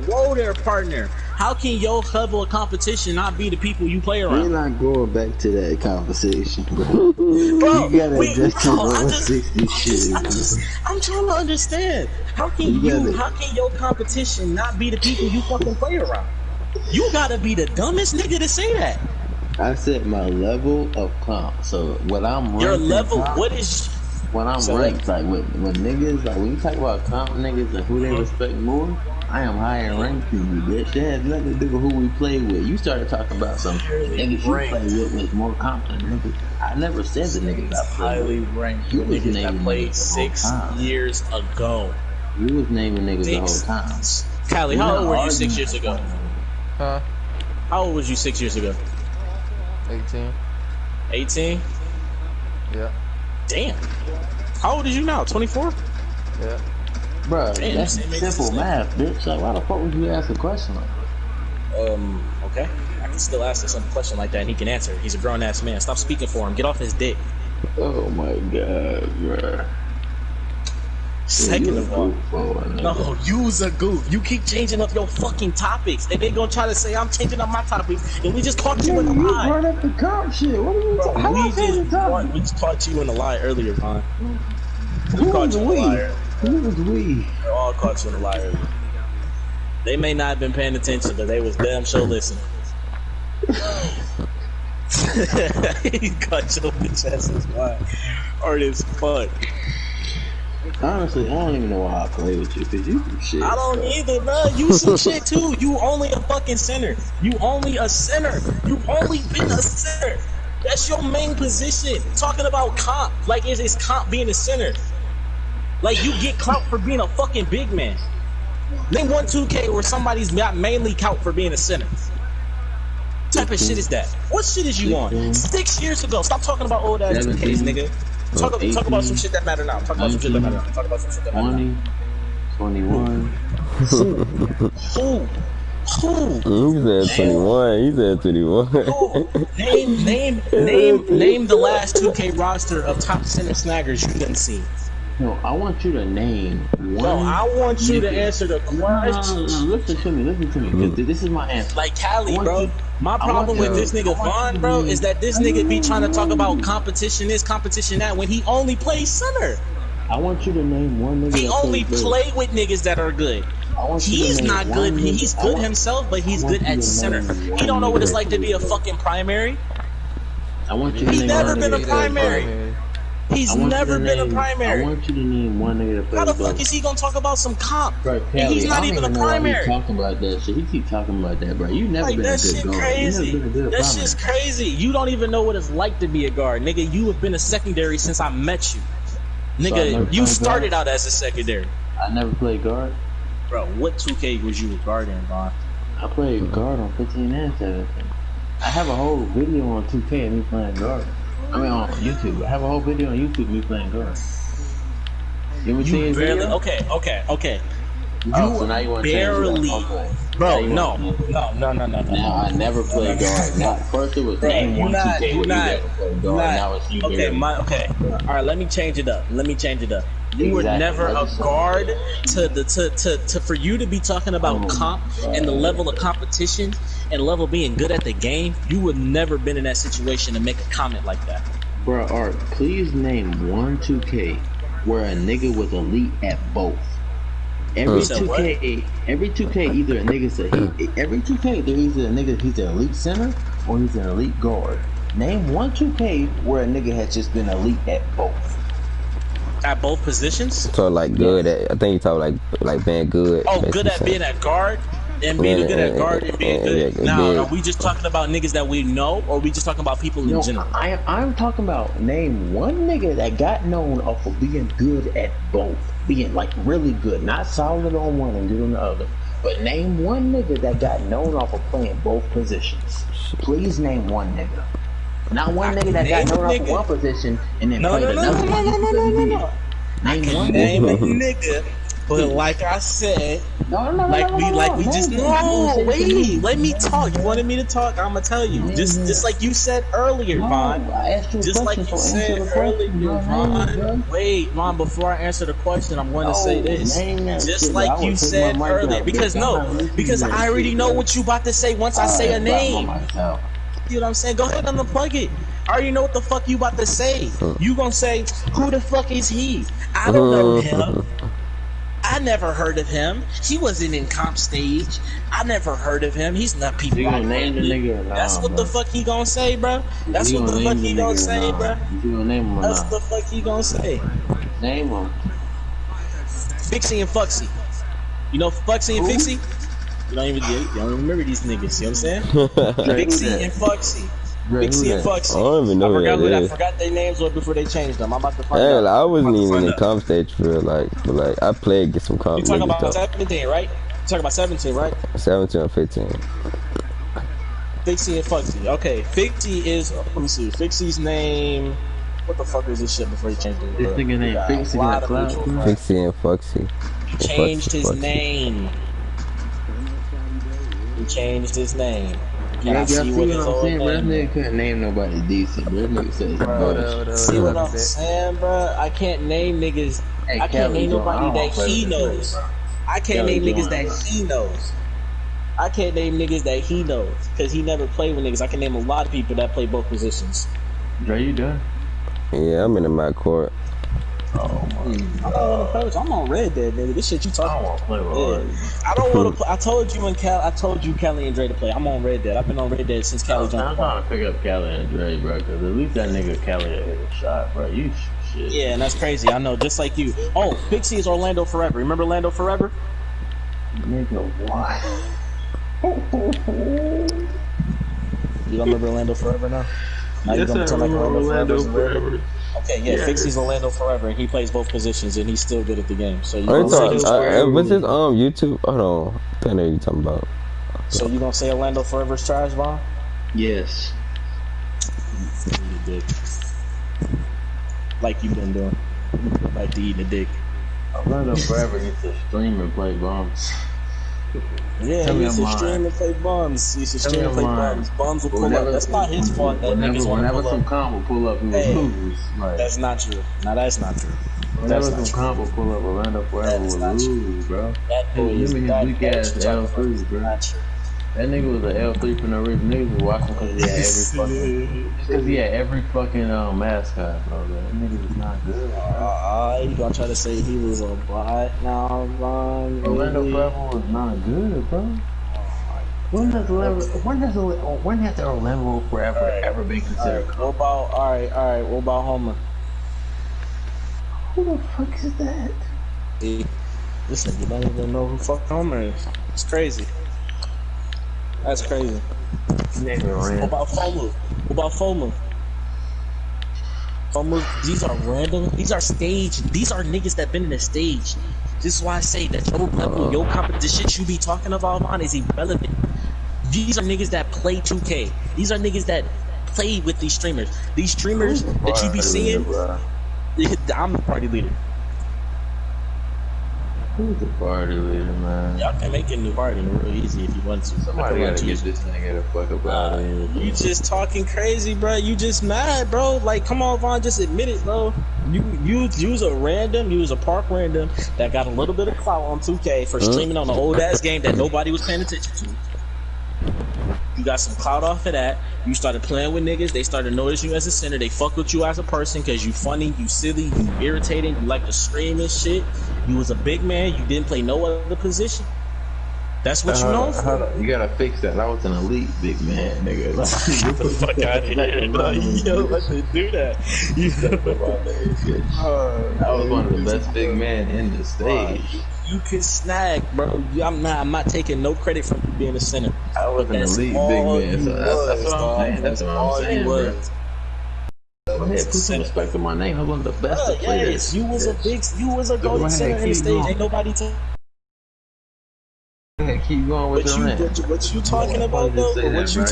Whoa there, partner. How can your level of competition not be the people you play around? We're not going back to that conversation, bro. Bro, You gotta adjust to 160 shit. I'm trying to understand. How can how can your competition not be the people you fucking play around? You gotta be the dumbest nigga to say that. I said my level of comp. So what I'm ranked Your level, comp, what is... when I'm ranked, like when niggas, like when you talk about comp niggas and who they respect more, I am higher ranked than you, bitch. That has nothing to do with who we play with. You started talking about some niggas you play with was more competent niggas. I never said the niggas I played highly with. ranked You was niggas that naming played niggas the whole 6 time. years ago. You was naming niggas the whole time. Callie, how old were you 6 years ago? Huh? How old was you 6 years ago? 18. 18? Yeah. Damn. How old are you now? 24? Yeah. Bro, Damn, that's it makes simple sense. math, bitch. Like, why the fuck would you ask a question like that? Okay. I can still ask him some question like that and he can answer. He's a grown ass man. Stop speaking for him. Get off his dick. Oh my god, bro. Second of all, no. no, you's a goof. You keep changing up your fucking topics, and they gonna try to say I'm changing up my topics, and we just caught you in a You lie. brought up the comp shit. What are you talking about? We just caught you in a lie earlier, Vaughn. Who We caught was you in a we? liar. Who was we? We all caught you in a lie earlier. They may not have been paying attention, but they was damn sure listening. He caught your bitch ass as lie. Hard as fuck. Honestly, I don't even know why I play with you, cause you some shit. I don't either, bro. You some shit too. You only a fucking center. You only a center. You only been a center. That's your main position. Talking about comp, like is comp being a center? Like you get clout for being a fucking big man. Name one 2K where somebody's got mainly clout for being a center. What type of shit is that? What shit is you on? 6 years ago. Stop talking about old ass 2Ks, nigga. Talk about some shit that matter now. Talk about some shit that matter now. Talk about some shit that matter now. 20, 21. Who? He said 21. He said 21. Name the last 2K roster of top center snaggers you done seen. No, I want you to name one. No, I want you to answer the question. No, listen to me. Cause this is my answer. Like Cali, bro. My problem with this nigga Vaughn, bro, is that this nigga be trying to talk about competition this, competition that, when he only plays center. I want you to name one nigga. He only play with niggas that are good. He's not good. He's good himself, but he's good at center. He don't know what it's like to be a fucking primary. I want you to He's name never one been a nigga. primary. He's never been a primary. I want you to name one nigga that plays. How the fuck is he gonna talk about some comp? Bro, And he's not even a primary. He talking about that shit. He keep talking about that, bro. You never Like been that a good shit guard. crazy. You never been a good That primary. shit's crazy. You don't even know what it's like to be a guard, nigga. You have been a secondary since I met you, nigga. You started out as a secondary. I never played guard. Bro, what 2K was you a guard in, Vaughn? I played guard on 15 and 17. I have a whole video on 2K of me playing guard. I mean on YouTube. I have a whole video on YouTube of me playing guard. You ever seen barely. video? Okay. So now you want to barely. Okay. Bro, Now no. Now I never played guard. Now, first it was name one 2K where you never played guard. Now it's you. Okay. All right, let me change it up. You were never a guard to for you to be talking about comp and the level of competition and level being good at the game. You would never been in that situation to make a comment like that. Bro, Art, please name one 2K where a nigga was elite at both. Every 2K, either a nigga's every 2K, there either a nigga he's an elite center or he's an elite guard. Name one 2K where a nigga has just been elite at both. At both positions? So like good at, I think you talk like being good. Oh, good at being at guard? And being good at guard and being good. Now, are we just talking about niggas that we know, or are we just talking about people in general? I'm talking about name one nigga that got known off of being good at both. Being like really good, not solid on one and good on the other. But name one nigga that got known off of playing both positions. Please name one nigga. Not one nigga that got known off of one position and then played another one. Name one nigga But like I said, No, we just wait. Let me talk. You wanted me to talk. I'm gonna tell you. Just like you said earlier, Vaughn. Just like you said earlier, Vaughn. Wait, Vaughn. Before I answer the question, I'm going to say this. Just like you said earlier, because I already know what you about to say once I say a name. You know what I'm saying? Go ahead and unplug it. I already know what the fuck you about to say. You gonna say, who the fuck is he? I don't know him. I never heard of him. He wasn't in comp stage. I never heard of him. He's not people. You gonna name the nigga? That's what the fuck he gonna say, bro. That's what the fuck he gonna say, bro. You gonna name him or That's not? the fuck he gonna say. Name him. Fixie and Fuxy. You know Fuxy and Fixie? You don't even remember these niggas. You know what I'm saying? Fixie and Fuxy. Fixie and Fuxy. I don't even know who that is. I forgot their names before they changed them. I'm about to find Hey, out. like, I wasn't even in comp stage for real, but I played get some comp. You talking about 17, right? You talking about 17, right? 17 or 15. Fixie and Fuxy. Okay, Fixie is. Let me see. Fixie's name. What the fuck is this shit before he changed it? This nigga named Fixie got clout. Fixie and Fuxy. He changed his name. He changed his name. Can I see what his old name? That nigga couldn't name nobody decent. That nigga said, see what I'm saying, bro? I can't name niggas. I can't name nobody that he knows. I can't name niggas that he knows. I can't name niggas that he knows because he never played with niggas. I can name a lot of people that play both positions. Dre, you done? Yeah, I'm in the back court. Oh my God. I'm on Red Dead, nigga. This shit you talking about. I don't want to play with I don't want to play. I told you Cali and Dre to play. I'm on Red Dead. I've been on Red Dead since Cali jumped. I'm trying to pick up Cali and Dre, bro, because at least that nigga Cali hit a shot, bro. You shit. Yeah, and that's crazy. I know, just like you. Oh, Fixie is Orlando Forever. Remember Orlando Forever? Nigga, why? You don't remember Orlando Forever now? Now Yes, I remember Orlando Forever. Okay, yeah, Fixie's Orlando Forever, and he plays both positions, and he's still good at the game. So you what's his YouTube? Hold on, I know what you're talking about. So you gonna say Orlando Forever's trash, Vaughn? Yes. Eat a dick. Like you been doing. Like to eat a dick. Orlando Forever used to stream and play bombs. Yeah, he used to stream and play bombs. He used to stream and play bombs. Bombs will pull up. That's not his fault that niggas want to pull up. Whenever some comp will pull up, he will lose. That's not true. No, that's not true. Whenever some comp will pull up, Orlando Forever will lose, bro. That boy is his weak ass L3, bro. That nigga was an L3 for no reason. Niggas was watching because he had every fucking mascot, bro. That nigga was not good. You gonna try to say he was a bot? Nah, Vaughn. Orlando Forever was not good, bro. When has the Orlando Forever ever been considered? What about alright? What about Homer? Who the fuck is that? This nigga don't even know who fuck Homer is. It's crazy. That's crazy. What about FOMO? FOMO, these are random. These are stage. These are niggas that been in the stage. This is why I say that your level, your competition, the shit you be talking about on is irrelevant. These are niggas that play 2K. These are niggas that play with these streamers. These streamers that you be seeing. I'm the party leader. Who's the party leader, man? Y'all can make a new party real easy if you want to. Somebody gotta get this nigga the fuck about it. You just talking crazy, bro. You just mad, bro. Like, come on, Vaughn, just admit it, bro. You was a park random that got a little bit of clout on 2K for streaming on an old ass game that nobody was paying attention to. You got some clout off of that. You started playing with niggas. They started noticing you as a center. They fuck with you as a person because you funny, you silly, you irritating, you like to scream and shit. You was a big man. You didn't play no other position. That's what you know for. You gotta fix that. I was an elite big man, nigga. Get the fuck out of here. Yo, let's do that. I was one of the best big men in the stage. You can snag, bro. I'm not taking no credit for you being a center. I was an elite big man. So that's what I'm saying. That's what I'm saying, bro. Go ahead, put some respect on my name. I was one of the best players. Yes, you was a golden center in the stage. Ain't nobody keep going with your rant. What you talking about, though? What you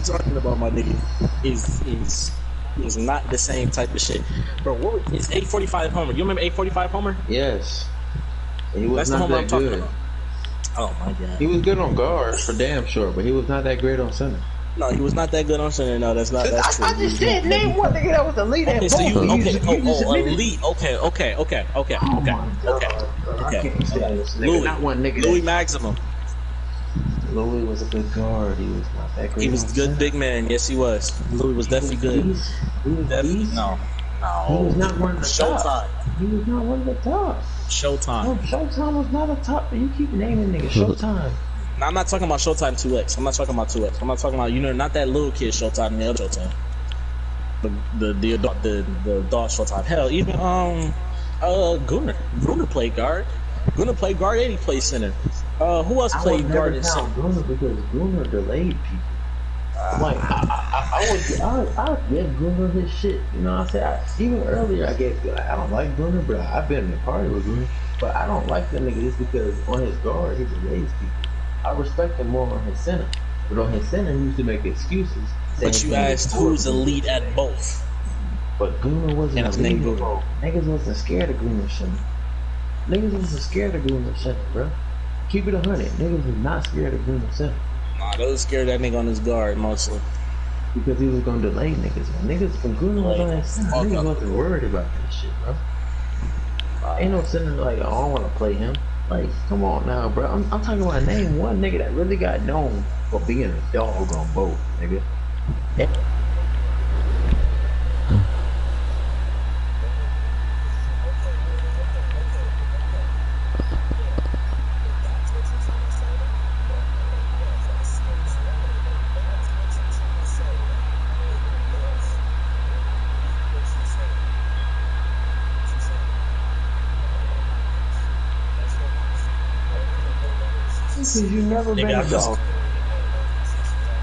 talking about, my nigga, is It's not the same type of shit, bro. It's 845 Homer. You remember 845 Homer? Yes. He was That's the not Homer that I'm talking good. about. Oh my god. He was good on guard for damn sure, but he was not that great on center. No, he was not that good on center. No, that's not. That's true. I just said name one nigga that was elite at Okay, both. so you just admitted elite. Okay. Oh my God, bro. I can't stand this nigga. Louis, Not one nigga. Louis Maximum. Louis was a good guard. He was not that great. He was a good big man. Yes, he was. Louis was definitely good. Definitely. No. He was not one of the Showtime. top. He was not one of the top. Showtime. No, Showtime was not a top. You keep naming niggas Showtime. No, I'm not talking about Showtime 2X. I'm not talking about 2X. I'm not talking about, not that little kid Showtime, the other Showtime. The adult Showtime. Hell, even Gunnar. Gunnar played guard. Gunnar played guard and he played center. Who else played guard and center? Gunnar because Gunnar delayed people. Like I give Gunnar his shit. You know what I said? Even earlier I don't like Gunnar, but I've been in a party with Gunnar. But I don't like that nigga just because on his guard he delays people. I respect him more on his center. But on his center he used to make excuses. But you asked who's elite at both. But Gunnar wasn't And his name elite, bro. Niggas wasn't scared of Gunnar center. Niggas wasn't scared of Gunnar center, bro. Keep it 100. Niggas was not scared of Gunnar center. Nah, they was scared of that nigga on his guard mostly. Because he was gonna delay niggas. When Gunnar was on his center, niggas wasn't worried about that shit, bro. Ain't no center like, I don't wanna play him. Like, come on now, bro. I'm talking about name one nigga that really got known for being a dog on both, nigga. Because you never been a dog.